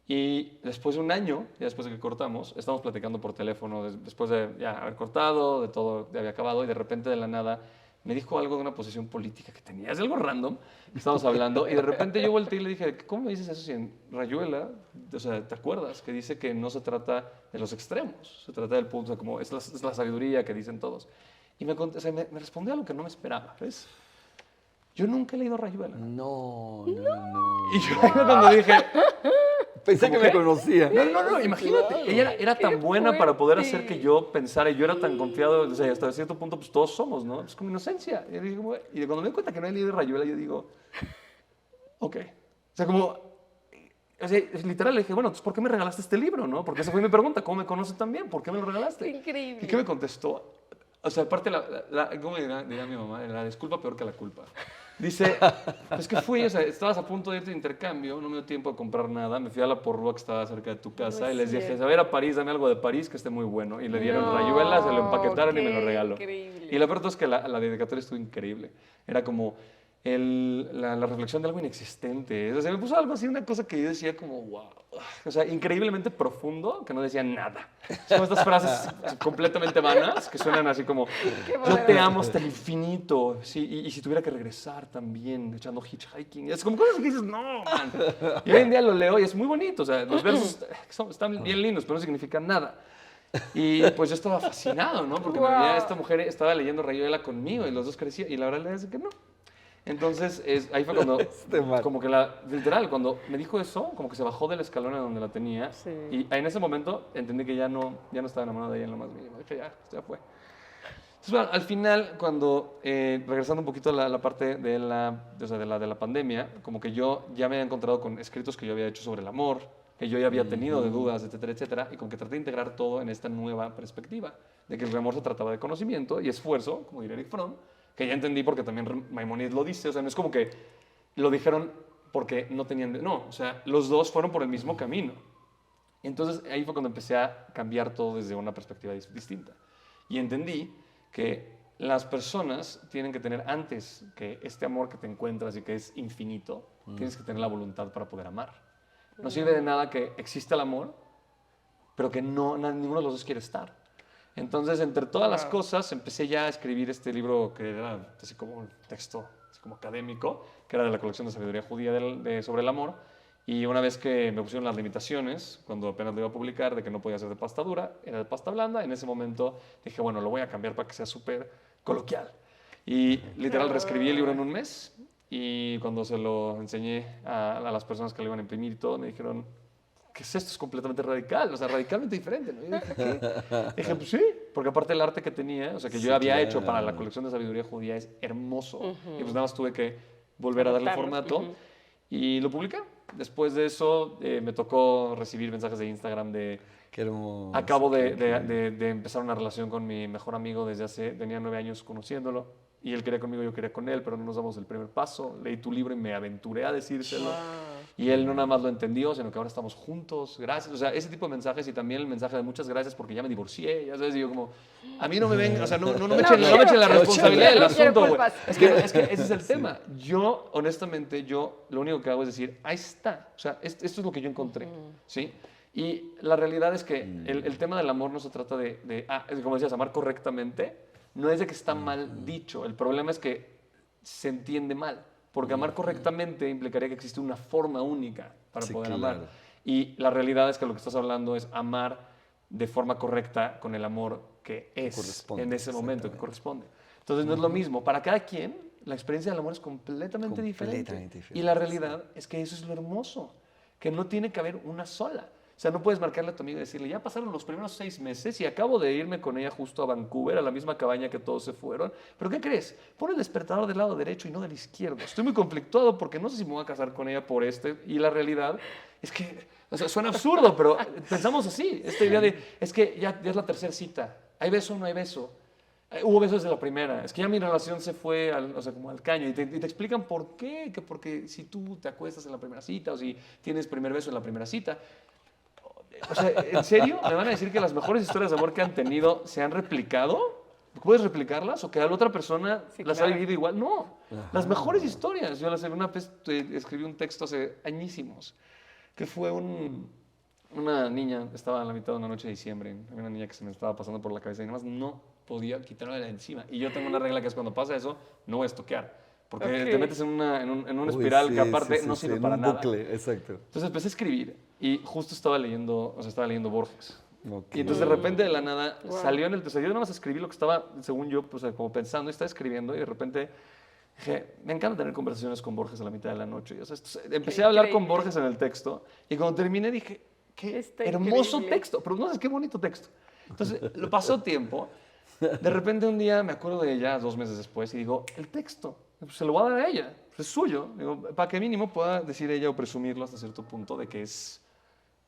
S1: Y después de 1 año, ya después de que cortamos, estábamos platicando por teléfono, después de ya haber cortado, de todo, ya había acabado, y de repente de la nada me dijo algo de una posición política que tenía, es algo random, que estábamos hablando, y de repente yo volteé y le dije, ¿cómo me dices eso si en Rayuela, o sea, ¿te acuerdas? Que dice que no se trata de los extremos, se trata del punto, o sea, como es la sabiduría que dicen todos. Y me respondió algo que no me esperaba, ¿ves? Yo nunca he leído Rayuela.
S3: No.
S1: Y yo cuando dije...
S3: Pensé que me conocía.
S1: No, imagínate. Ella era tan buena para poder hacer que yo pensara y yo era tan confiado, o sea, hasta cierto punto, pues todos somos, ¿no? Es como inocencia. Y cuando me doy cuenta que no he leído Rayuela, yo digo, ok. O sea, como, literal le dije, bueno, entonces, ¿por qué me regalaste este libro, no? Porque esa fue mi pregunta, ¿cómo me conoces tan bien? ¿Por qué me lo regalaste?
S2: Increíble.
S1: ¿Y qué me contestó? O sea, aparte, ¿cómo dirá mi mamá? La disculpa peor que la culpa. Dice, es que fui, o sea, estabas a punto de irte de intercambio, no me dio tiempo de comprar nada, me fui a la Porrúa que estaba cerca de tu casa y les dije, a ver a París, dame algo de París que esté muy bueno. Y le dieron Rayuela, se lo empaquetaron y me lo regaló.
S2: Increíble.
S1: Y la verdad es que la dedicatoria estuvo increíble. Era como la reflexión de algo inexistente. O sea, me puso algo así, una cosa que yo decía como, wow. O sea, increíblemente profundo, que no decía nada. Son estas frases completamente vanas, que suenan así como, yo te amo hasta el infinito, sí, y si tuviera que regresar también, echando hitchhiking. Es como cosas que dices, no, man. Y hoy en día lo leo y es muy bonito. O sea, los versos están bien lindos, pero no significan nada. Y pues yo estaba fascinado, ¿no? Porque esta mujer estaba leyendo Rayuela conmigo y los dos crecían. Y la verdad es que no. Entonces, ahí fue cuando, como que literal, cuando me dijo eso, como que se bajó del escalón en donde la tenía.
S2: Sí.
S1: Y en ese momento entendí que ya no estaba enamorado de ella en lo más mínimo. Dije, ya fue. Entonces, bueno, al final, cuando, regresando un poquito a la parte de la pandemia, como que yo ya me había encontrado con escritos que yo había hecho sobre el amor, que yo ya había tenido de dudas, etcétera, etcétera, y como que traté de integrar todo en esta nueva perspectiva, de que el amor se trataba de conocimiento y esfuerzo, como diría Eric Fromm, que ya entendí porque también Maimónides lo dice, o sea, no es como que lo dijeron porque no tenían... No, o sea, los dos fueron por el mismo camino. Y entonces ahí fue cuando empecé a cambiar todo desde una perspectiva distinta. Y entendí que las personas tienen que tener, antes que este amor que te encuentras y que es infinito, tienes que tener la voluntad para poder amar. No sirve de nada que exista el amor, pero que ninguno de los dos quiere estar. Entonces, entre todas las cosas, empecé ya a escribir este libro que era así como un texto así como académico, que era de la colección de sabiduría judía sobre el amor. Y una vez que me pusieron las limitaciones, cuando apenas lo iba a publicar, de que no podía ser de pasta dura, era de pasta blanda, en ese momento dije, bueno, lo voy a cambiar para que sea súper coloquial. Y literal reescribí el libro en un mes y cuando se lo enseñé a las personas que lo iban a imprimir y todo, me dijeron, ¿qué es esto? Es completamente radical, o sea, radicalmente diferente, ¿no? Y dije, ¿qué? Dije, pues sí, porque aparte el arte que tenía, o sea, que yo había hecho para la colección de sabiduría judía es hermoso. Y pues nada más tuve que volver a darle formato y lo publiqué. Después de eso me tocó recibir mensajes de Instagram de...
S3: Qué hermoso.
S1: Acabo de empezar una relación con mi mejor amigo tenía 9 años conociéndolo. Y él quería conmigo, yo quería con él, pero no nos damos el primer paso. Leí tu libro y me aventuré a decírselo. Wow. Y él no nada más lo entendió, sino que ahora estamos juntos, gracias. O sea, ese tipo de mensajes y también el mensaje de muchas gracias porque ya me divorcié, ya sabes. Y yo como, a mí no me ven, o sea, no me echen la responsabilidad del asunto, güey. Es que ese es el tema. Yo, honestamente, lo único que hago es decir, ahí está. O sea, esto es lo que yo encontré, ¿sí? Y la realidad es que el tema del amor no se trata como decías, amar correctamente. No es de que está mal dicho, el problema es que se entiende mal, porque amar correctamente implicaría que existe una forma única para poder amar. Y la realidad es que lo que estás hablando es amar de forma correcta con el amor que es en ese momento, que corresponde. Entonces no es lo mismo. Para cada quien, la experiencia del amor es completamente diferente. Y la realidad es que eso es lo hermoso, que no tiene que haber una sola. O sea, no puedes marcarle a tu amigo y decirle, ya pasaron los primeros 6 meses y acabo de irme con ella justo a Vancouver, a la misma cabaña que todos se fueron. ¿Pero qué crees? Pon el despertador del lado derecho y no del izquierdo. Estoy muy conflictuado porque no sé si me voy a casar con ella por Y la realidad es que, o sea, suena absurdo, pero pensamos así. Esta idea es que ya es la tercera cita. ¿Hay beso o no hay beso? Hubo besos desde la primera. Es que ya mi relación se fue como al caño. Y te explican por qué. Que porque si tú te acuestas en la primera cita o si tienes primer beso en la primera cita. O sea, ¿en serio? ¿Me van a decir que las mejores historias de amor que han tenido se han replicado? ¿Puedes replicarlas? ¿O que a la otra persona las ha vivido igual? No. Las mejores historias. Yo una vez escribí un texto hace añísimos, que fue una niña, estaba a la mitad de una noche de diciembre, había una niña que se me estaba pasando por la cabeza y nada más no podía quitarla de encima. Y yo tengo una regla que es cuando pasa eso, no voy a estoquear. Porque te metes en una espiral que aparte no sirve para nada. Bucle, exacto. Entonces empecé a escribir y justo estaba leyendo Borges. Y entonces de repente de la nada salió en el texto. Yo nada más escribí lo que estaba, según yo, pues como pensando y estaba escribiendo y de repente dije, me encanta tener conversaciones con Borges a la mitad de la noche. O sea, empecé a hablar con Borges en el texto y cuando terminé dije, qué hermoso texto, pero no sé qué bonito texto. Entonces lo pasó tiempo. De repente un día me acuerdo de ella 2 meses después y digo, el texto. Pues se lo voy a dar a ella, es suyo. Digo, para que mínimo pueda decir ella o presumirlo hasta cierto punto de que es,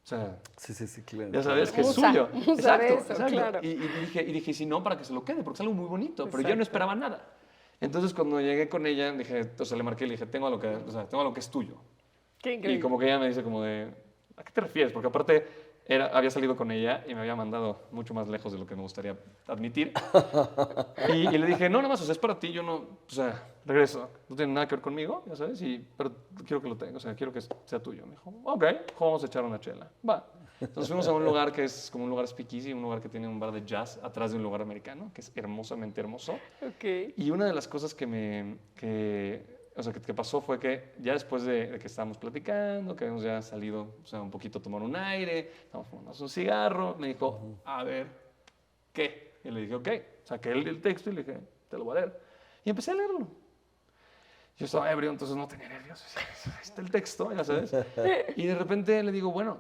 S1: o sea, sí, claro. Ya sabes que es suyo. Exacto. Claro. Y dije, si no, para que se lo quede, porque es algo muy bonito, pero yo no esperaba nada. Entonces cuando llegué con ella, le marqué y le dije, tengo algo que es tuyo.
S2: Qué increíble.
S1: Y como que ella me dice como de, ¿a qué te refieres? Porque aparte había salido con ella y me había mandado mucho más lejos de lo que me gustaría admitir. Y le dije, no, nada más, o sea, es para ti, yo no, o sea, regreso, no tiene nada que ver conmigo, ya sabes, pero quiero que lo tenga, o sea, quiero que sea tuyo. Me dijo, ok, vamos a echar una chela, va. Entonces fuimos a un lugar que es como un lugar speakeasy, un lugar que tiene un bar de jazz atrás de un lugar americano, que es hermosamente hermoso.
S2: Okay.
S1: Y una de las cosas que pasó fue que ya después de que estábamos platicando, que habíamos ya salido, o sea, un poquito a tomar un aire, estábamos fumando un cigarro, me dijo, a ver, ¿qué? Y le dije, ok, saqué el texto y le dije, te lo voy a leer. Y empecé a leerlo. Yo estaba ebrio, entonces no tenía nervios. Ahí está el texto, ya sabes. Y de repente le digo, bueno,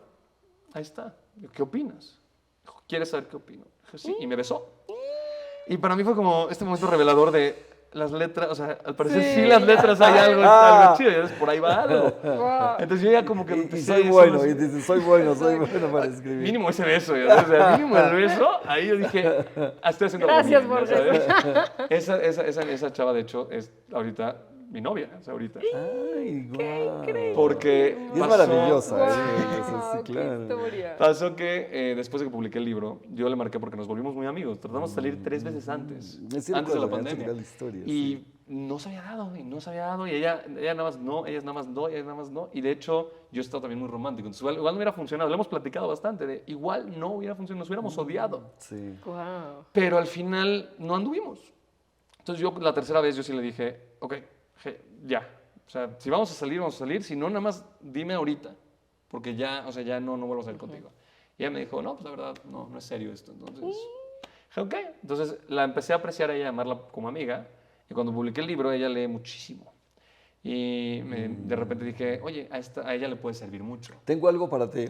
S1: ahí está. ¿Qué opinas? Dijo, ¿quieres saber qué opino? Dije, sí. Y me besó. Y para mí fue como este momento revelador de las letras, o sea, al parecer sí las letras hay algo chido, y por ahí va algo. Wow. Entonces yo ya como que empecé
S3: soy bueno, y dices, soy bueno para escribir.
S1: Mínimo ese beso, o sea, mínimo el beso, ahí yo dije, estoy haciendo algo bien.
S2: Gracias,
S1: Borges. Esa chava, de hecho, es ahorita mi novia, o sea, ahorita.
S3: Ay, guau.
S1: Porque
S3: y es maravillosa.
S2: Wow,
S3: sí, claro.
S1: Pasó que después de que publiqué el libro, yo le marqué porque nos volvimos muy amigos. Tratamos de salir 3 veces antes de la pandemia. Y no se había dado, y ella nada más no, ella nada más no. Y de hecho, yo he estado también muy romántico. Entonces, igual no hubiera funcionado. Lo hemos platicado bastante. Igual no hubiera funcionado, nos hubiéramos odiado.
S3: Sí.
S2: Wow.
S1: Pero al final no anduvimos. Entonces yo la tercera vez yo sí le dije, ok, ya. O sea, si vamos a salir, si no, nada más dime ahorita. porque ya, o sea, ya no vuelvo a salir contigo. Y ella me dijo, no, pues la verdad, no es serio esto. Entonces, dije, ok. Entonces la empecé a apreciar a ella, a llamarla como amiga. Y cuando publiqué el libro, ella lee muchísimo. Y de repente dije, oye, a ella le puede servir mucho.
S3: Tengo algo para ti.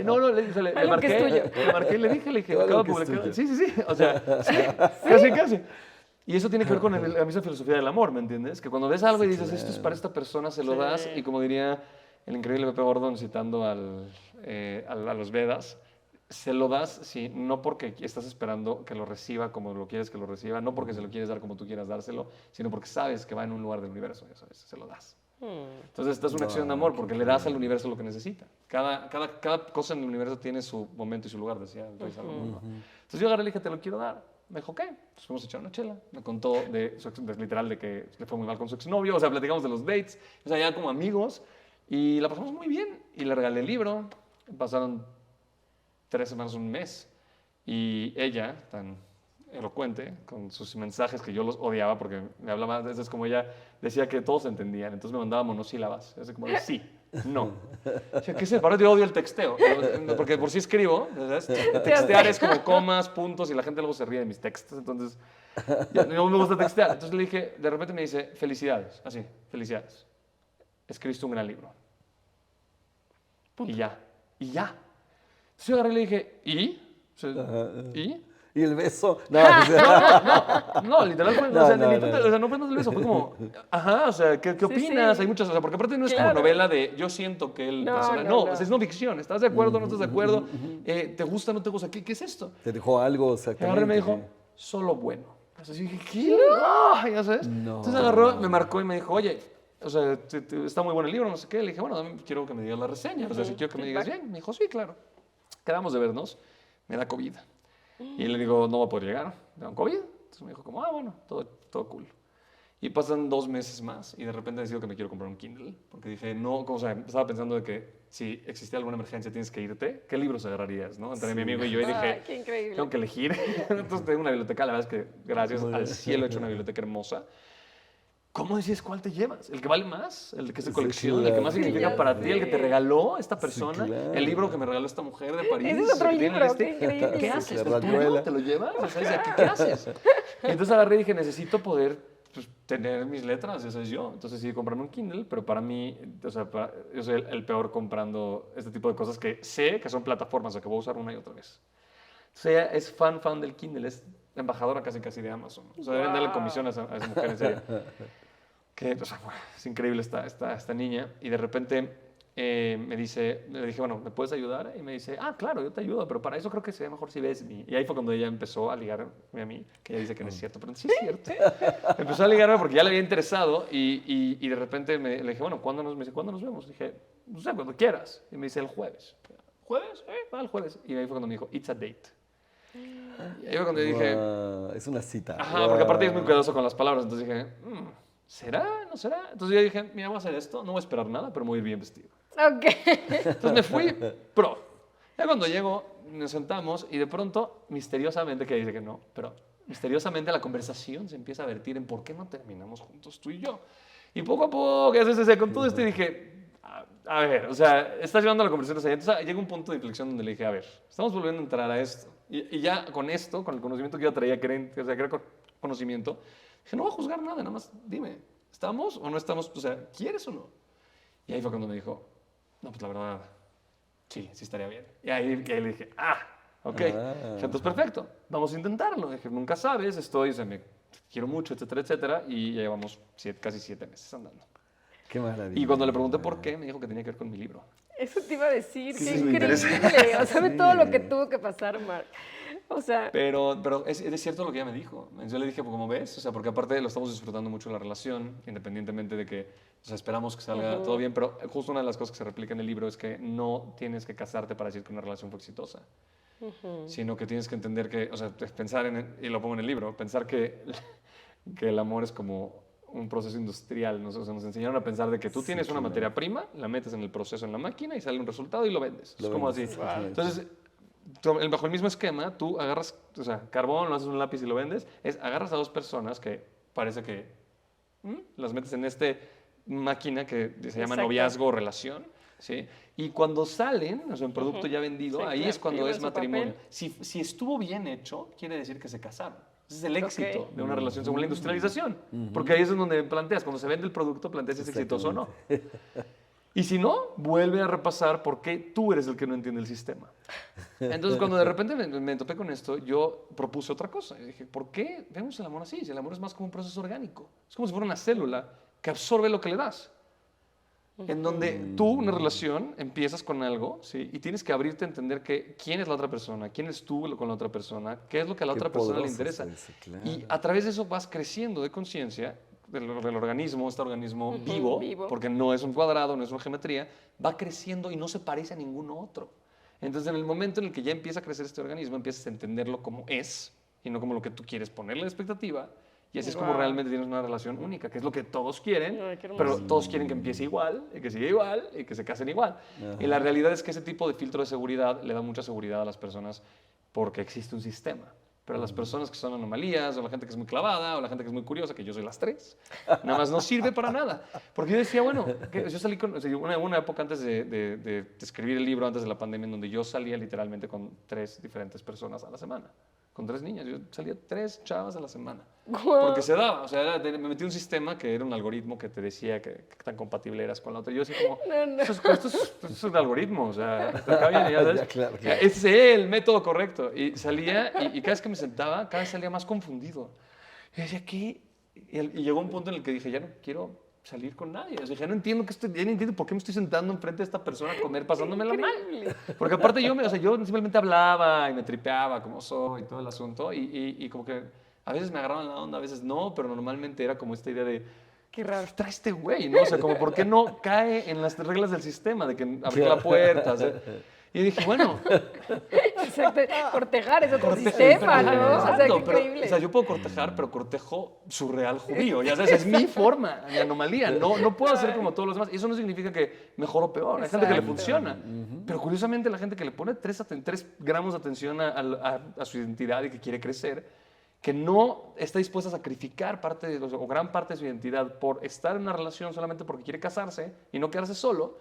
S1: No, le
S2: Algo que es tuyo.
S1: marqué y le dije,
S3: Tengo
S1: acabo
S3: algo
S1: de
S3: que es
S1: publicar.
S3: tuyo.
S1: Sí. O sea, sí, casi. Y eso tiene que ver con la misma filosofía del amor, ¿me entiendes? Que cuando ves algo y dices, esto es para esta persona, se lo das. Y como diría el increíble Pepe Gordon, citando a los Vedas, se lo das, no porque estás esperando que lo reciba como lo quieres que lo reciba, no porque se lo quieres dar como tú quieras dárselo, sino porque sabes que va en un lugar del universo, eso es, se lo das. Entonces, esta es una acción de amor porque le das al universo lo que necesita. Cada cosa en el universo tiene su momento y su lugar, decía el rey Salomón, ¿no? Entonces yo agarré y le dije, te lo quiero dar. Me dijo, ¿qué? Entonces fuimos a echar una chela. Me contó literal de que le fue muy mal con su exnovio, o sea, platicamos de los dates, o sea, ya como amigos, y la pasamos muy bien. Y le regalé el libro, pasaron 3 semanas, un mes, y ella, tan elocuente, con sus mensajes que yo los odiaba porque me hablaba, es como ella decía que todos entendían, entonces me mandaba monosílabas, es como de sí, no. O sea, ¿qué es? Para yo odio el texteo, porque por sí escribo, ¿sabes? Textear es como comas, puntos, y la gente luego se ríe de mis textos, entonces ya, no me gusta textear. Entonces le dije, de repente me dice, felicidades, así, felicidades, escribiste un gran libro. Y ya. Entonces yo agarré y le dije, ¿y? O sea, ¿y?
S3: ¿Y el beso?
S1: No, literal fue,
S3: No,
S1: o sea,
S3: no,
S1: no fue el beso, fue como, ajá, o sea, ¿qué opinas?
S2: sí.
S1: Hay muchas, o sea, porque aparte no es
S2: Claro.
S1: como novela de yo siento que él,
S2: No,
S1: persona,
S2: no.
S1: o sea, es no ficción, ¿estás de acuerdo, no estás de acuerdo? ¿Te gusta, no te gusta? ¿Qué es esto?
S3: ¿Te dijo algo
S1: Y
S3: exactamente?
S1: agarré y me dijo, solo bueno. Entonces yo dije, ¿qué? No, ya sabes.
S3: No.
S1: Entonces agarró, me marcó y me dijo, oye, o sea, está muy bueno el libro, no sé qué. Le dije, bueno, quiero que me digas la reseña, o sea, si quiero que me digas bien. Me dijo, sí, claro. Quedamos de vernos, me da COVID. Y le digo, no va a poder llegar, me da COVID. Entonces me dijo como, bueno, todo cool. Y pasan 2 meses más y de repente decido que me quiero comprar un Kindle. Porque dije, no, o sea, estaba pensando de que si existía alguna emergencia tienes que irte, ¿qué libros agarrarías, no? Entre mi amigo y yo y dije,
S2: Ay, qué increíble.
S1: tengo que elegir. Entonces tengo una biblioteca, la verdad es que gracias al cielo he hecho una biblioteca hermosa. ¿Cómo decides cuál te llevas? ¿El que vale más? ¿El que es de colección? ¿El que más significa
S2: Ya
S1: para
S2: sé.
S1: ti? ¿El que te regaló esta persona?
S3: claro.
S1: ¿El libro que me regaló esta mujer de París?
S2: Ese es otro
S1: ¿El que tiene
S2: libro,
S1: este?
S2: qué increíble.
S1: ¿Qué
S3: Sí,
S1: haces?
S3: la
S1: ¿Es tuyo?
S3: rayuela.
S1: ¿Te lo llevas? O sea, ¿qué haces? Y entonces agarré y dije, necesito poder tener mis letras, ese es yo. Entonces decidí comprarme un Kindle, pero para mí, o sea, yo soy el peor comprando este tipo de cosas que sé que son plataformas, o sea, que voy a usar una y otra vez. Entonces ella es fan del Kindle, es embajadora casi de Amazon. O sea, deben darle comisión a esa mujer, en serio. Que, o sea, bueno, es increíble esta niña. Y de repente le dije, bueno, ¿me puedes ayudar? Y me dice, claro, yo te ayudo, pero para eso creo que sería mejor si ves Y ahí fue cuando ella empezó a ligarme a mí, que ella dice que no es cierto, pero sí es cierto. Empezó a ligarme porque ya le había interesado y de repente le dije, bueno, ¿cuándo nos vemos? Dije, no sé, cuando quieras. Y me dice, el jueves. ¿Jueves? Va el jueves. Y ahí fue cuando me dijo, it's a date. Y ahí fue cuando dije,
S3: Wow, es una cita.
S1: ajá, porque aparte es muy cuidadoso con las palabras, entonces dije, ¿será? ¿No será? Entonces yo dije, mira, voy a hacer esto, no voy a esperar nada, pero me voy a ir bien vestido.
S2: Ok.
S1: Entonces me fui pro. Ya cuando llego, nos sentamos y de pronto, misteriosamente, que dice que no, pero misteriosamente la conversación se empieza a vertir en por qué no terminamos juntos tú y yo. Y poco a poco, con todo esto dije, a ver, o sea, estás llevando la conversación hacia allá. Entonces llega un punto de inflexión donde le dije, a ver, estamos volviendo a entrar a esto. Y ya con esto, con el conocimiento que yo traía, que era conocimiento, dije, no voy a juzgar nada más dime, ¿estamos o no estamos? O sea, ¿quieres o no? Y ahí fue cuando me dijo, no, pues la verdad, sí estaría bien. Y ahí le dije, ok. Dije, entonces perfecto, vamos a intentarlo. Dije, nunca sabes, o sea, me quiero mucho, etcétera, etcétera. Y ya llevamos casi 7 meses andando.
S3: Qué maravilla.
S1: Y cuando le pregunté por qué, me dijo que tenía que ver con mi libro.
S2: Eso te iba a decir,
S3: Sí,
S2: qué
S3: sí, me
S2: increíble.
S3: interesa.
S2: O sea, ve todo lo que tuvo que pasar, Mark. O sea,
S1: Pero es cierto lo que ella me dijo. Yo le dije, como ves, o sea, porque aparte lo estamos disfrutando mucho la relación, independientemente de que, o sea, esperamos que salga todo bien, pero justo una de las cosas que se replica en el libro es que no tienes que casarte para decir que una relación fue exitosa, sino que tienes que entender que, o sea, pensar y lo pongo en el libro, pensar que el amor es como un proceso industrial. O sea, nos enseñaron a pensar de que tú tienes una materia prima, la metes en el proceso en la máquina y sale un resultado y lo vendes. Es como así. Entonces, bajo el mismo esquema, tú agarras, o sea, carbón, lo haces un lápiz y lo vendes, agarras a 2 personas que parece que las metes en máquina que se llama
S2: Exacto.
S1: noviazgo o relación, ¿sí? Y cuando salen, o sea, un producto ya vendido,
S2: Sí,
S1: ahí
S2: claro,
S1: es cuando
S2: llevan
S1: es
S2: su
S1: matrimonio.
S2: papel.
S1: Si estuvo bien hecho, quiere decir que se casaron. Ese es el éxito
S2: Ok.
S1: de una relación según la industrialización. Porque ahí es donde planteas, cuando se vende el producto, planteas si es exitoso o no. Y si no, vuelve a repasar por qué tú eres el que no entiende el sistema. Entonces, cuando de repente me topé con esto, yo propuse otra cosa. Y dije, ¿por qué vemos el amor así? Si el amor es más como un proceso orgánico. Es como si fuera una célula que absorbe lo que le das. En donde tú, una relación, empiezas con algo, ¿sí? Y tienes que abrirte a entender que quién es la otra persona, quién es tú con la otra persona, qué es lo que a la
S3: Qué
S1: otra persona le
S3: poderoso
S1: interesa.
S3: está eso, claro.
S1: Y a través de eso vas creciendo de conciencia del organismo, este organismo vivo,
S2: vivo.
S1: porque no es un cuadrado, no es una geometría, va creciendo y no se parece a ningún otro. Entonces, en el momento en el que ya empieza a crecer este organismo, empiezas a entenderlo como es y no como lo que tú quieres ponerle de expectativa. Y así es como
S2: Guau.
S1: realmente tienes una relación única, que es lo que todos quieren,
S2: Ay, qué hermoso.
S1: pero todos quieren que empiece igual, y que siga igual, y que se casen igual. Y la realidad es que ese tipo de filtro de seguridad le da mucha seguridad a las personas porque existe un sistema. Pero a las personas que son anomalías, o la gente que es muy clavada, o la gente que es muy curiosa, que yo soy las tres, nada más no sirve para nada. Porque yo decía, bueno, yo salí con, o sea, una época antes de escribir el libro, antes de la pandemia, en donde yo salía literalmente con 3 diferentes personas a la semana. Con 3 niñas. Yo salía 3 chavas a la semana.
S2: Guau.
S1: Porque se daba. O sea, me metí un sistema que era un algoritmo que te decía que tan compatible eras con la otra. Y yo decía como, esto es un algoritmo. O sea, acá viene, ya sabes.
S3: Ya, claro.
S1: Ese es el método correcto. Y salía, y cada vez que me sentaba, cada vez salía más confundido. Y decía, ¿qué? Y llegó un punto en el que dije, ya no quiero salir con nadie. O sea, ya no entiendo ya no entiendo por qué me estoy sentando enfrente de esta persona a comer pasándomela mal. Porque aparte yo simplemente hablaba y me tripeaba como soy y todo el asunto y como que a veces me agarraban la onda, a veces no, pero normalmente era como esta idea de
S2: Qué raro.
S1: trae este güey, ¿no? O sea, como por qué no cae en las reglas del sistema de que abrir la puerta. O sea, y dije, bueno,
S2: Exacto. Cortejar es otro
S1: cortejo,
S2: sistema,
S1: pero-
S2: ¿no? O sea,
S1: exacto,
S2: qué
S1: pero,
S2: increíble.
S1: o sea, yo puedo cortejar, pero cortejo surreal judío, ya sabes, es mi forma, mi anomalía, no puedo hacer como todos los demás. Y eso no significa que mejor o peor, hay gente que le
S2: Exacto.
S1: funciona, pero curiosamente la gente que le pone 3 gramos de atención a su identidad y que quiere crecer, que no está dispuesta a sacrificar o gran parte de su identidad por estar en una relación solamente porque quiere casarse y no quedarse solo,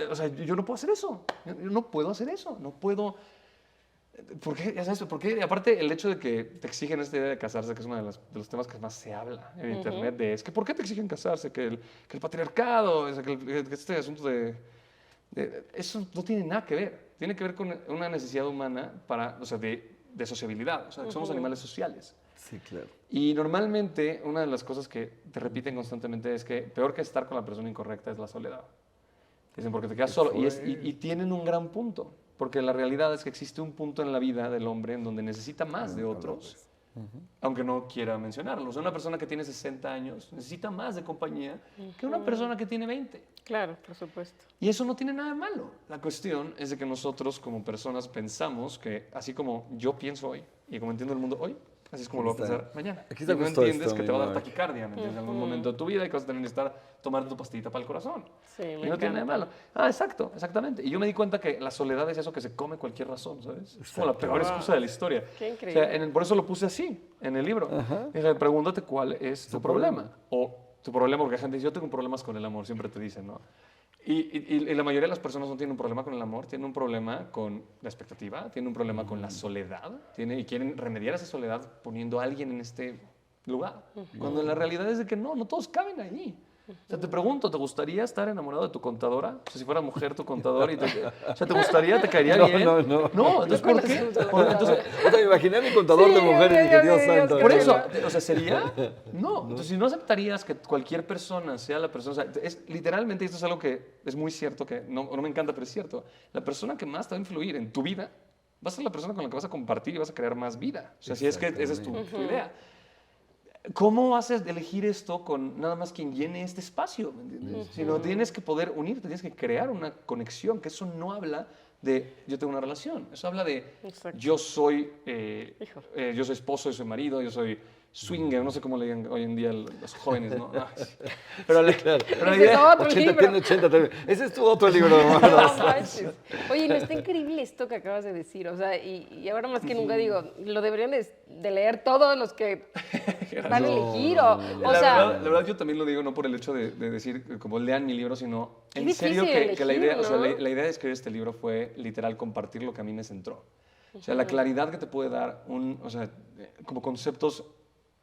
S1: o sea, yo no puedo hacer eso, yo no puedo hacer eso, no puedo. ¿Por qué? Ya sabes, ¿por qué? Aparte, el hecho de que te exigen esta idea de casarse, que es uno de los temas que más se habla en Internet, es que ¿por qué te exigen casarse? Que el patriarcado, o sea, que este asunto eso no tiene nada que ver. Tiene que ver con una necesidad humana o sea, de sociabilidad. O sea, que somos animales sociales.
S3: Sí, claro.
S1: Y normalmente, una de las cosas que te repiten constantemente es que peor que estar con la persona incorrecta es la soledad. Dicen, porque te quedas solo. Y tienen un gran punto. Porque la realidad es que existe un punto en la vida del hombre en donde necesita más de otros, aunque no quiera mencionarlo. O sea, una persona que tiene 60 años necesita más de compañía que una persona que tiene 20.
S2: Claro, por supuesto.
S1: Y eso no tiene nada de malo. La cuestión es de que nosotros como personas pensamos que así como yo pienso hoy y como entiendo el mundo hoy, así es como lo voy a pensar mañana.
S3: Aquí
S1: Y
S3: está
S1: no
S3: justo
S1: entiendes
S3: esto,
S1: que
S3: mi
S1: te va a dar
S3: Mark.
S1: taquicardia, ¿me entiendes? En algún momento de tu vida y que vas a tener que estar tomando tu pastillita para el corazón.
S2: Sí,
S1: y
S2: me
S1: no tiene nada de
S2: encanta.
S1: malo. Exacto, exactamente. Y yo me di cuenta que la soledad es eso que se come cualquier razón, ¿sabes? Es como la peor excusa de la historia.
S2: Qué
S1: O sea,
S2: increíble.
S1: por eso lo puse así, en el libro. Dije, pregúntate cuál es tu problema. O tu problema, porque la gente dice, yo tengo problemas con el amor, siempre te dicen, ¿no? Y la mayoría de las personas no tienen un problema con el amor, tienen un problema con la expectativa, tienen un problema con la soledad, y quieren remediar esa soledad poniendo a alguien en este lugar. Cuando la realidad es de que no todos caben ahí. O sea, te pregunto, ¿te gustaría estar enamorado de tu contadora? O sea, si fuera mujer tu contador, o sea, ¿te gustaría? ¿Te caería bien?
S3: No.
S1: No, entonces, ¿por qué? Entonces,
S3: O sea, me imaginé a mi contador de
S2: Sí,
S3: mujeres y
S2: ya
S3: que
S2: vi,
S3: Dios
S2: Dios,
S3: santo.
S2: qué
S1: por
S3: ¿no?
S1: eso, o sea, ¿sería? No. Entonces, si no aceptarías que cualquier persona sea la persona, o sea, es literalmente, esto es algo que es muy cierto, que no me encanta, pero es cierto. La persona que más te va a influir en tu vida va a ser la persona con la que vas a compartir y vas a crear más vida. O sea, si es que esa es tu idea. ¿Cómo vas a elegir esto con nada más quien llene este espacio? ¿Me entiendes? Sino tienes que poder unirte, tienes que crear una conexión, que eso no habla de yo tengo una relación, eso habla de
S2: Exacto.
S1: yo soy
S2: Hijo.
S1: yo soy esposo, yo soy marido, yo soy swinger, no sé cómo le digan hoy en día los jóvenes, ¿no? Ay, sí. Pero la,
S3: Claro.
S1: pero la
S2: Ese es
S1: idea...
S2: otro
S3: 80
S2: libro.
S3: tiene 80 también. Ese es tu otro libro, hermano.
S2: No manches. Oye, no está increíble esto que acabas de decir. O sea, y ahora más que nunca digo, lo deberían de leer todos los que van a elegir. O sea,
S1: La verdad, yo también lo digo no por el hecho de decir como lean mi libro, sino
S2: Qué
S1: en serio
S2: difícil
S1: que la
S2: elegir,
S1: idea, o sea,
S2: ¿no?
S1: la idea de escribir este libro fue literal compartir lo que a mí me centró. O sea, la claridad que te puede dar o sea, como conceptos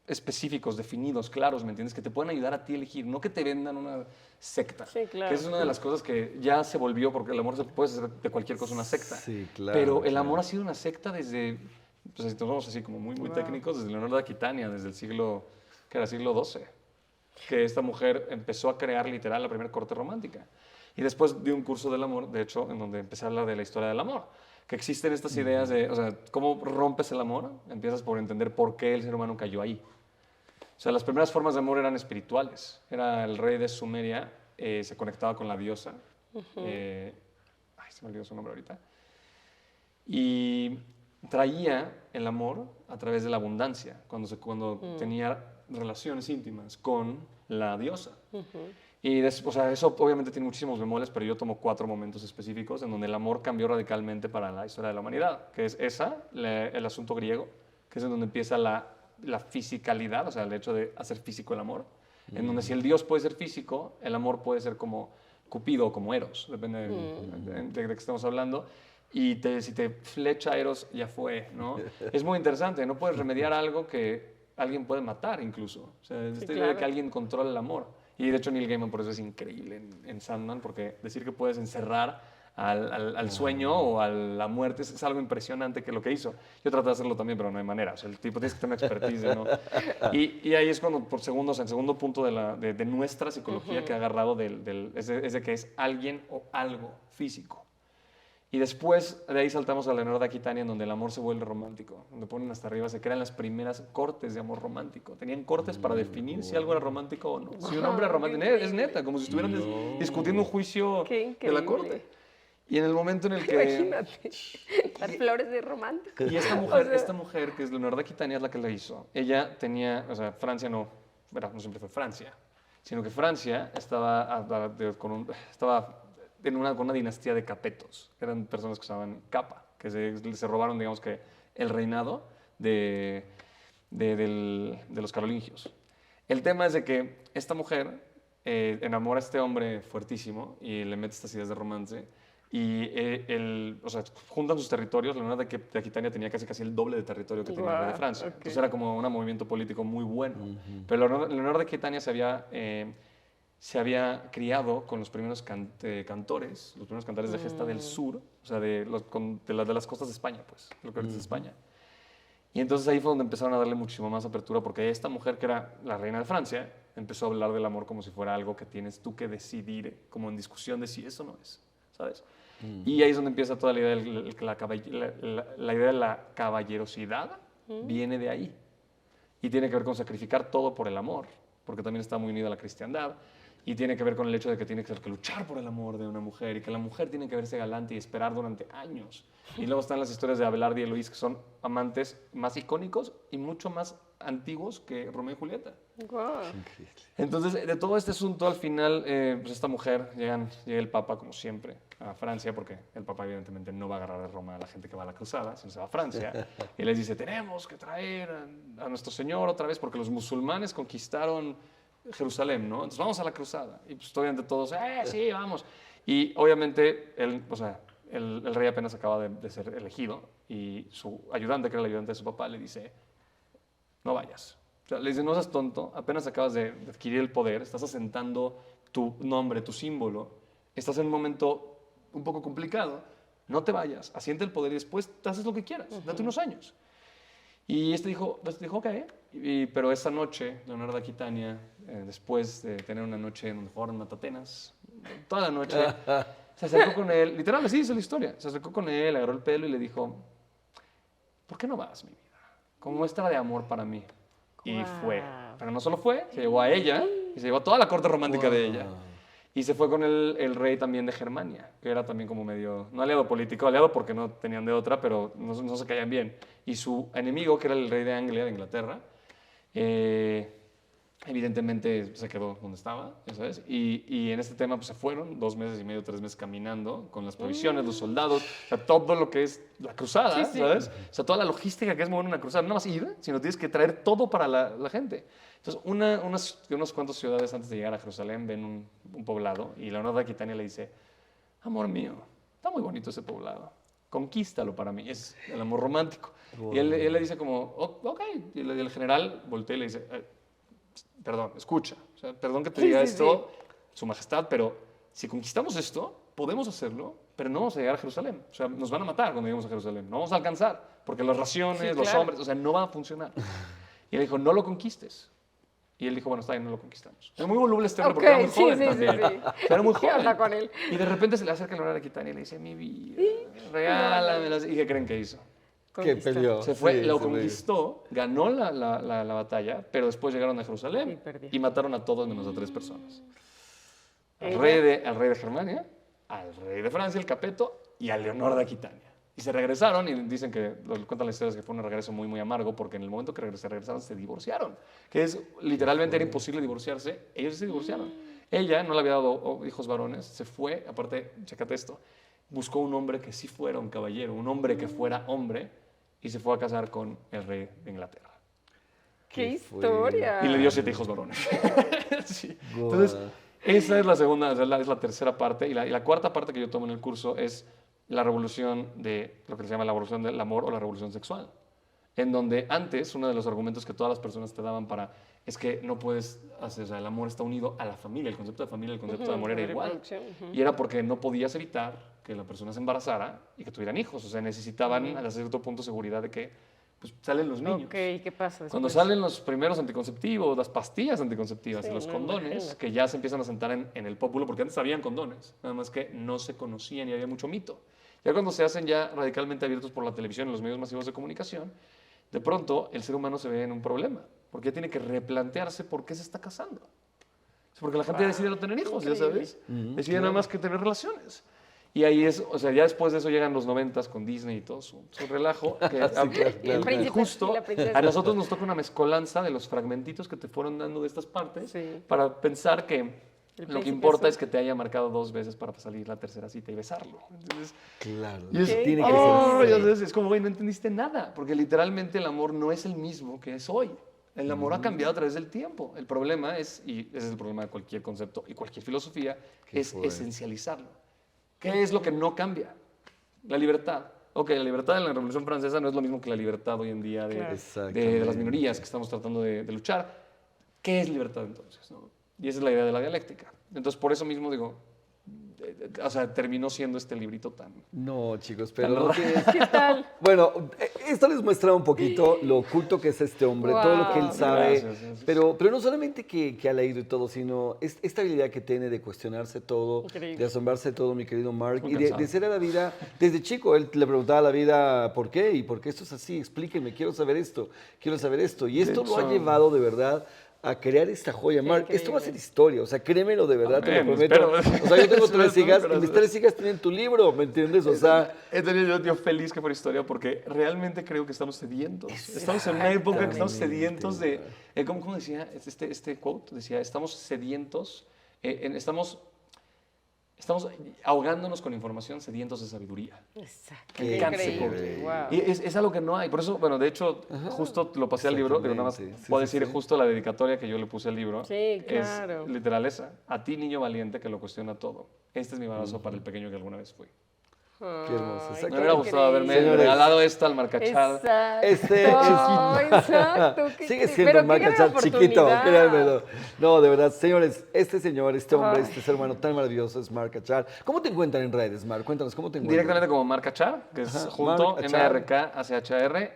S1: específicos, definidos, claros, ¿me entiendes? Que te pueden ayudar a ti a elegir, no que te vendan una secta.
S2: Sí, claro.
S1: Que esa es una de las cosas que ya se volvió, porque el amor se puede hacer de cualquier cosa una secta.
S3: Sí, claro,
S1: Pero el
S3: claro.
S1: amor ha sido una secta desde, pues si nos vamos así como muy técnicos, desde Leonardo de Aquitania, desde el siglo, que era siglo XII, que esta mujer empezó a crear literal la primera corte romántica. Y después di un curso del amor, de hecho, en donde empecé a hablar de la historia del amor. Que existen estas ideas de, o sea, cómo rompes el amor, empiezas por entender por qué el ser humano cayó ahí. O sea, las primeras formas de amor eran espirituales. Era el rey de Sumeria, se conectaba con la diosa. Ay, se me olvidó su nombre ahorita. Y traía el amor a través de la abundancia, cuando tenía relaciones íntimas con la diosa. Y o sea, eso obviamente tiene muchísimos bemoles, pero yo tomo 4 momentos específicos en donde el amor cambió radicalmente para la historia de la humanidad, que es el asunto griego, que es en donde empieza la fisicalidad, o sea, el hecho de hacer físico el amor, en donde si el dios puede ser físico, el amor puede ser como Cupido o como Eros, depende de qué estamos hablando. Y si te flecha Eros, ya fue, ¿no? Es muy interesante, no puedes remediar algo que alguien puede matar incluso. O sea, esta idea de
S2: claro.
S1: que alguien controla el amor. Y de hecho Neil Gaiman por eso es increíble en Sandman, porque decir que puedes encerrar al sueño o a la muerte es algo impresionante que lo que hizo. Yo traté de hacerlo también, pero no hay manera. O sea, el tipo tiene que tener expertise, ¿no? Y ahí es cuando, por segundos, el segundo punto de nuestra psicología que ha agarrado es de que es alguien o algo físico. Y después de ahí saltamos a Leonardo de Aquitania, en donde el amor se vuelve romántico, donde ponen hasta arriba, se crean las primeras cortes de amor romántico. Tenían cortes para definir si algo era romántico o no. Si un hombre era romántico, es neta, como si estuvieran discutiendo un juicio
S2: Qué
S1: de la
S2: increíble.
S1: corte. Y en el momento en el que...
S2: Imagínate, las flores de romántico.
S1: Y esta mujer, que es Leonardo de Aquitania, es la que la hizo. Ella tenía, o sea, Francia no siempre fue Francia, sino que Francia estaba con una dinastía de capetos, que eran personas que se llamaban capa, que se robaron, digamos que, el reinado de los carolingios. El tema es de que esta mujer enamora a este hombre fuertísimo y le mete estas ideas de romance y o sea, juntan sus territorios. Leonardo de Aquitania tenía casi el doble de territorio que tenía el rey de Francia.
S2: Ok.
S1: Entonces era como un movimiento político muy bueno. Pero Leonardo de Aquitania se había criado con los primeros cantores, los primeros cantares de gesta del sur, o sea, de las costas de España, pues, lo que ahorita es España. Y entonces ahí fue donde empezaron a darle muchísimo más apertura, porque esta mujer, que era la reina de Francia, empezó a hablar del amor como si fuera algo que tienes tú que decidir, como en discusión de si eso no es, ¿sabes? Y ahí es donde empieza toda la idea la idea de la caballerosidad, viene de ahí. Y tiene que ver con sacrificar todo por el amor, porque también está muy unida a la cristiandad. Y tiene que ver con el hecho de que tiene que luchar por el amor de una mujer y que la mujer tiene que verse galante y esperar durante años. Y luego están las historias de Abelardo y Eloís, que son amantes más icónicos y mucho más antiguos que Romeo y Julieta.
S2: Guau.
S1: Entonces, de todo este asunto, al final, pues esta mujer, llega el Papa, como siempre, a Francia, porque el Papa evidentemente no va a agarrar de Roma a la gente que va a la cruzada, sino se va a Francia, y les dice, tenemos que traer a nuestro Señor otra vez, porque los musulmanes conquistaron Jerusalén, ¿no? Entonces vamos a la cruzada. Y pues obviamente todos, sí, vamos. Y obviamente el rey apenas acaba de ser elegido y su ayudante, que era el ayudante de su papá, le dice, no vayas. O sea, le dice, no seas tonto, apenas acabas de adquirir el poder, estás asentando tu nombre, tu símbolo, estás en un momento un poco complicado, no te vayas, asiente el poder y después te haces lo que quieras, date unos años. Y dijo, ok, pero esa noche, Leonardo de Aquitania, después de tener una noche en donde jugaron matatenas, toda la noche, se acercó con él, literal, así dice la historia, se acercó con él, agarró el pelo y le dijo, ¿por qué no vas, mi vida? Como muestra de amor para mí. Y fue. Pero no solo fue, se llevó a ella y se llevó a toda la corte romántica de ella. Y se fue con el rey también de Germania, que era también como medio, no aliado político, aliado porque no tenían de otra, pero no se caían bien. Y su enemigo, que era el rey de Anglia, de Inglaterra, Evidentemente se quedó donde estaba, ya sabes, y en este tema pues, se fueron 2 meses y medio, 3 meses caminando con las provisiones, los soldados, o sea, todo lo que es la cruzada,
S2: Sí, sí.
S1: ¿sabes? O sea, toda la logística que es mover una cruzada, no nada más ir, sino tienes que traer todo para la gente. Entonces, unos cuantos ciudades antes de llegar a Jerusalén ven un poblado y Leonardo de Aquitania le dice, amor mío, está muy bonito ese poblado, conquístalo para mí, es el amor romántico. Y él le dice como, ok, y el general voltea y le dice, perdón, escucha, o sea, perdón que te diga
S2: Sí,
S1: esto, Su Majestad, pero si conquistamos esto, podemos hacerlo, pero no vamos a llegar a Jerusalén. O sea, nos van a matar cuando lleguemos a Jerusalén, no vamos a alcanzar, porque las raciones,
S2: Sí,
S1: los
S2: claro.
S1: hombres, o sea, no va a funcionar. Y él dijo, no lo conquistes. Y él dijo, bueno, está bien, no lo conquistamos. Es muy voluble este hombre porque era muy
S2: Ok, sí,
S1: joven
S2: sí,
S1: también.
S2: sí, sí.
S1: O sea, era muy
S2: ¿Qué onda
S1: joven.
S2: con él?
S1: Y de repente se le acerca a Leonardo de Aquitania y le dice, mi vida, regálamelas. ¿Y qué creen que hizo?
S3: Que peleó.
S1: Se fue,
S3: sí,
S1: lo
S3: se ve.
S1: conquistó, ganó la batalla, pero después llegaron a Jerusalén
S2: Y perdió.
S1: y mataron a todos menos a 3 personas. Al
S2: ¿Ella?
S1: al rey de Germania, al rey de Francia, el Capeto, y a Leonor de Aquitania. Y se regresaron y dicen que, cuentan las historias que fue un regreso muy, muy amargo porque en el momento que se regresaron se divorciaron. Que es, literalmente era imposible divorciarse, ellos sí se divorciaron. Ella no le había dado hijos varones, se fue, aparte, chécate esto, buscó un hombre que sí fuera un caballero, un hombre que fuera hombre, y se fue a casar con el rey de Inglaterra.
S2: ¡Qué
S3: ¿Qué fue?
S2: historia!
S1: Y le dio 7 hijos varones. Sí.
S3: Guau.
S1: Entonces, esa es la segunda, es la tercera parte. Y la cuarta parte que yo tomo en el curso es la revolución de lo que se llama la revolución del amor o la revolución sexual. En donde antes, uno de los argumentos que todas las personas te daban para es que no puedes hacer, o sea, el amor está unido a la familia, el concepto de familia, el concepto de amor era igual.
S2: Reproducción,
S1: Y era porque no podías evitar que la persona se embarazara y que tuvieran hijos. O sea, necesitaban hasta cierto punto seguridad de que pues, salen los niños.
S2: Ok, ¿qué pasa
S1: Cuando
S2: después?
S1: salen los primeros anticonceptivos, las pastillas anticonceptivas
S2: Sí,
S1: y los
S2: no,
S1: condones,
S2: imagínate.
S1: que ya se empiezan a sentar en el pópulo, porque antes habían condones, nada más que no se conocían y había mucho mito. Ya cuando se hacen ya radicalmente abiertos por la televisión y los medios masivos de comunicación, de pronto el ser humano se ve en un problema, porque ya tiene que replantearse por qué se está casando. Es porque la gente ya decide no tener hijos, ya
S2: increíble.
S1: sabes. Decide nada más que tener relaciones. Y ahí es, o sea, ya después de eso llegan los 90s con Disney y todo su relajo. Que,
S3: claro,
S1: y
S3: claro.
S2: príncipe
S1: justo
S2: y la princesa.
S1: a nosotros nos toca una mezcolanza de los fragmentitos que te fueron dando de estas partes
S2: Sí.
S1: para pensar que lo
S2: príncipe
S1: que importa
S2: azul.
S1: es que te haya marcado 2 veces para salir la tercera cita y besarlo. Entonces,
S3: Claro.
S1: y es,
S3: Tiene que
S1: oh,
S3: ser.
S1: ya sabes, es como, güey, no entendiste nada, porque literalmente el amor no es el mismo que es hoy. El amor ha cambiado a través del tiempo. El problema es, y ese es el problema de cualquier concepto y cualquier filosofía,
S3: Qué
S1: es
S3: fuerte.
S1: esencializarlo. ¿Qué es lo que no cambia? La libertad. Ok, la libertad en la Revolución Francesa no es lo mismo que la libertad hoy en día
S2: Claro.
S1: de las
S3: Exactamente.
S1: minorías que estamos tratando de luchar. ¿Qué es libertad entonces? ¿No? Y esa es la idea de la dialéctica. Entonces, por eso mismo digo, o sea, terminó siendo este librito tan...
S3: No, chicos,
S1: Tan
S3: pero
S1: raro.
S2: ¿Qué tal?
S3: bueno, esto les muestra un poquito lo oculto que es este hombre, todo lo que él
S2: Wow.
S3: sabe,
S1: Gracias.
S3: pero no solamente que ha leído y todo, sino esta habilidad que tiene de cuestionarse todo,
S2: Increíble.
S3: de asombrarse de todo, mi querido Mark,
S1: Muy
S3: y
S1: cansado.
S3: de ser a la vida, desde chico, él le preguntaba a la vida, ¿por qué? ¿Y por qué esto es así? Explíquenme, quiero saber esto, quiero saber esto. Y esto lo ha
S1: hecho-
S3: llevado de verdad a crear esta joya.
S2: Qué
S3: Mark, esto va a ser
S2: increíble.
S3: historia, o sea, créemelo de verdad, te lo
S1: Amén,
S3: prometo.
S1: espero.
S3: O sea, yo tengo
S1: Espero,
S3: 3 hijas
S1: pero-
S3: y mis 3 hijas tienen tu libro, ¿me entiendes? O sea...
S1: Yo feliz que fuera historia porque realmente creo que estamos sedientos. Estamos en una época que estamos sedientos de... ¿cómo decía este quote? Decía, estamos sedientos, estamos ahogándonos con información, sedientos de sabiduría.
S2: Exacto.
S3: Qué
S2: Increíble.
S3: increíble.
S2: Wow.
S1: Y es algo que no hay. Por eso, bueno, de hecho, justo lo pasé al libro. Digo, nada más
S3: exactamente. Sí,
S1: puedo
S3: sí,
S1: decir
S3: sí.
S1: justo la dedicatoria que yo le puse al libro.
S2: Sí, claro.
S1: Es literal esa. A ti, niño valiente, que lo cuestiona todo. Este es mi abrazo para el pequeño que alguna vez fui.
S3: Qué hermoso,
S2: Ay,
S3: exacto.
S1: Me hubiera gustado haberme
S3: Señores.
S1: regalado esto al Marcachal.
S2: Exacto.
S3: Exacto.
S2: Qué
S3: Sigue
S2: increíble.
S3: siendo
S2: Pero
S3: un
S2: qué gran
S3: Marcachal chiquito,
S2: oportunidad.
S3: créanmelo. No, de verdad, señores, este hombre,
S2: Ay.
S3: este ser humano tan maravilloso es Mark Achar. ¿Cómo te encuentran en redes, Mark? Cuéntanos, ¿cómo te encuentran?
S1: Directamente como Marcachar, que es
S3: Ajá,
S1: junto,
S3: Marc Achar.
S1: MRK-ACHR.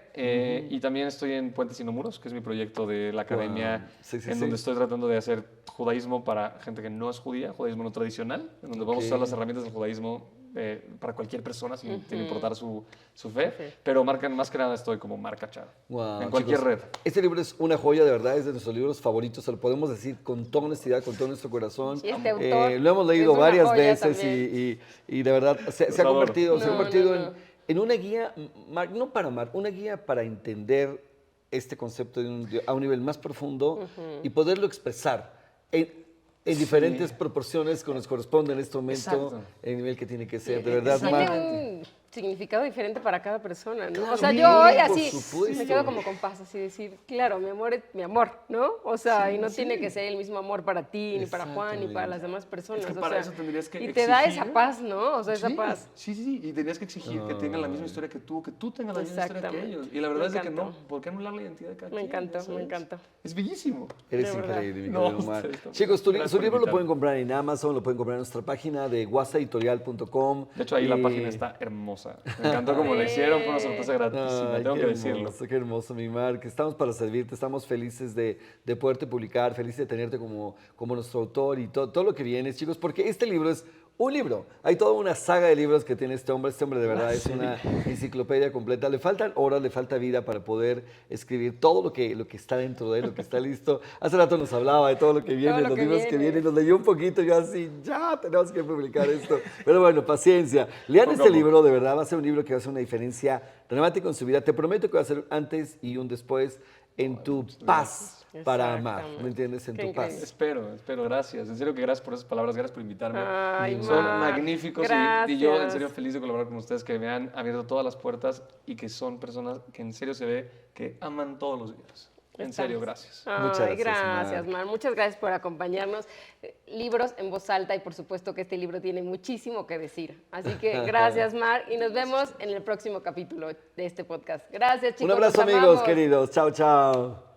S1: Y también estoy en Puentes y No Muros, que es mi proyecto de la academia,
S3: Wow. Sí, sí,
S1: en
S3: sí.
S1: donde estoy tratando de hacer judaísmo para gente que no es judía, judaísmo no tradicional, en donde vamos a usar las herramientas del judaísmo para cualquier persona, sin importar su fe. Pero más que nada estoy como Marcachar,
S3: Wow,
S1: en cualquier
S3: chicos,
S1: red.
S3: Este libro es una joya, de verdad, es de nuestros libros favoritos, se lo podemos decir con toda honestidad, con todo nuestro corazón.
S2: Y este autor
S3: Lo hemos leído
S2: es una
S3: varias
S2: joya
S3: veces
S2: también.
S3: y de verdad se ha
S1: favor.
S3: convertido,
S2: No, no, no.
S3: en una guía, Mark, no para amar, una guía para entender este concepto a un nivel más profundo y poderlo expresar en diferentes proporciones que nos corresponden en este momento,
S1: Exacto.
S3: el nivel que tiene que ser. De verdad,
S2: Tiene
S3: Mar.
S2: un significado diferente para cada persona, ¿no?
S3: Claro,
S2: O sea,
S3: sí,
S2: yo hoy
S3: por
S2: así
S3: supuesto.
S2: me quedo como con paz, así decir, claro, mi amor es mi amor, ¿no? O sea, y no tiene que ser el mismo amor para ti, ni para Juan, ni para las demás personas.
S1: Es que
S2: o
S1: para
S2: sea,
S1: eso tendrías que
S2: y te da esa
S1: exigir.
S2: paz, ¿no? O sea, esa
S1: Sí,
S2: paz.
S1: sí, y tenías que exigir que tengan la misma historia que tú tengas la misma historia que
S2: Exactamente.
S1: ellos. Y la verdad
S2: Me
S1: es de que no,
S2: encantó.
S1: ¿por qué anular la identidad de cada
S2: Me
S1: quien?
S2: encantó,
S1: Eso
S2: me
S1: es.
S2: encantó.
S1: Es bellísimo.
S3: Eres
S2: De verdad.
S3: increíble, mi
S1: No,
S3: querido Omar.
S1: ustedes también.
S3: Chicos,
S1: Gracias
S3: su
S1: por
S3: libro lo
S1: invitarme.
S3: pueden comprar en Amazon, lo pueden comprar en nuestra página de guasaeditorial.com.
S1: De hecho, ahí la página está hermosa. Me encantó cómo lo hicieron, fue una sorpresa gratísima,
S3: Ay,
S1: tengo que decirlo.
S3: qué hermoso, mi Mar, que estamos para servirte, estamos felices de poderte publicar, felices de tenerte como nuestro autor y todo lo que viene, chicos, porque este libro es un libro. Hay toda una saga de libros que tiene este hombre de verdad es una enciclopedia completa. Le faltan horas, le falta vida para poder escribir todo lo que está dentro de él, lo que está listo. Hace rato nos hablaba de todo lo que viene,
S2: lo
S3: los
S2: que
S3: libros que
S2: viene.
S3: vienen, nos leyó un poquito, yo así, ya tenemos que publicar esto. Pero bueno, paciencia. Lean
S1: Poco a
S3: este
S1: poco.
S3: libro, de verdad, va a ser un libro que va a hacer una diferencia dramática en su vida. Te prometo que va a ser un antes y un después en tu paz para amar.
S2: Exactamente.
S3: ¿Me entiendes? En
S2: Qué
S3: tu
S2: increíble.
S3: paz.
S1: Espero, gracias. En serio que gracias por esas palabras, gracias por invitarme.
S2: Ay,
S1: Son
S2: Mar,
S1: magníficos y yo en serio feliz de colaborar con ustedes, que me han abierto todas las puertas y que son personas que en serio se ve que aman todos los días. En serio, gracias.
S3: Muchas
S2: Ay,
S3: gracias,
S2: gracias,
S3: Mar.
S2: Mar. Muchas gracias por acompañarnos. Libros en voz alta y por supuesto que este libro tiene muchísimo que decir. Así que gracias, Mar, y nos vemos en el próximo capítulo de este podcast. Gracias, chicos.
S3: Un abrazo,
S2: los
S3: amigos
S2: amamos.
S3: queridos. Chao, chao.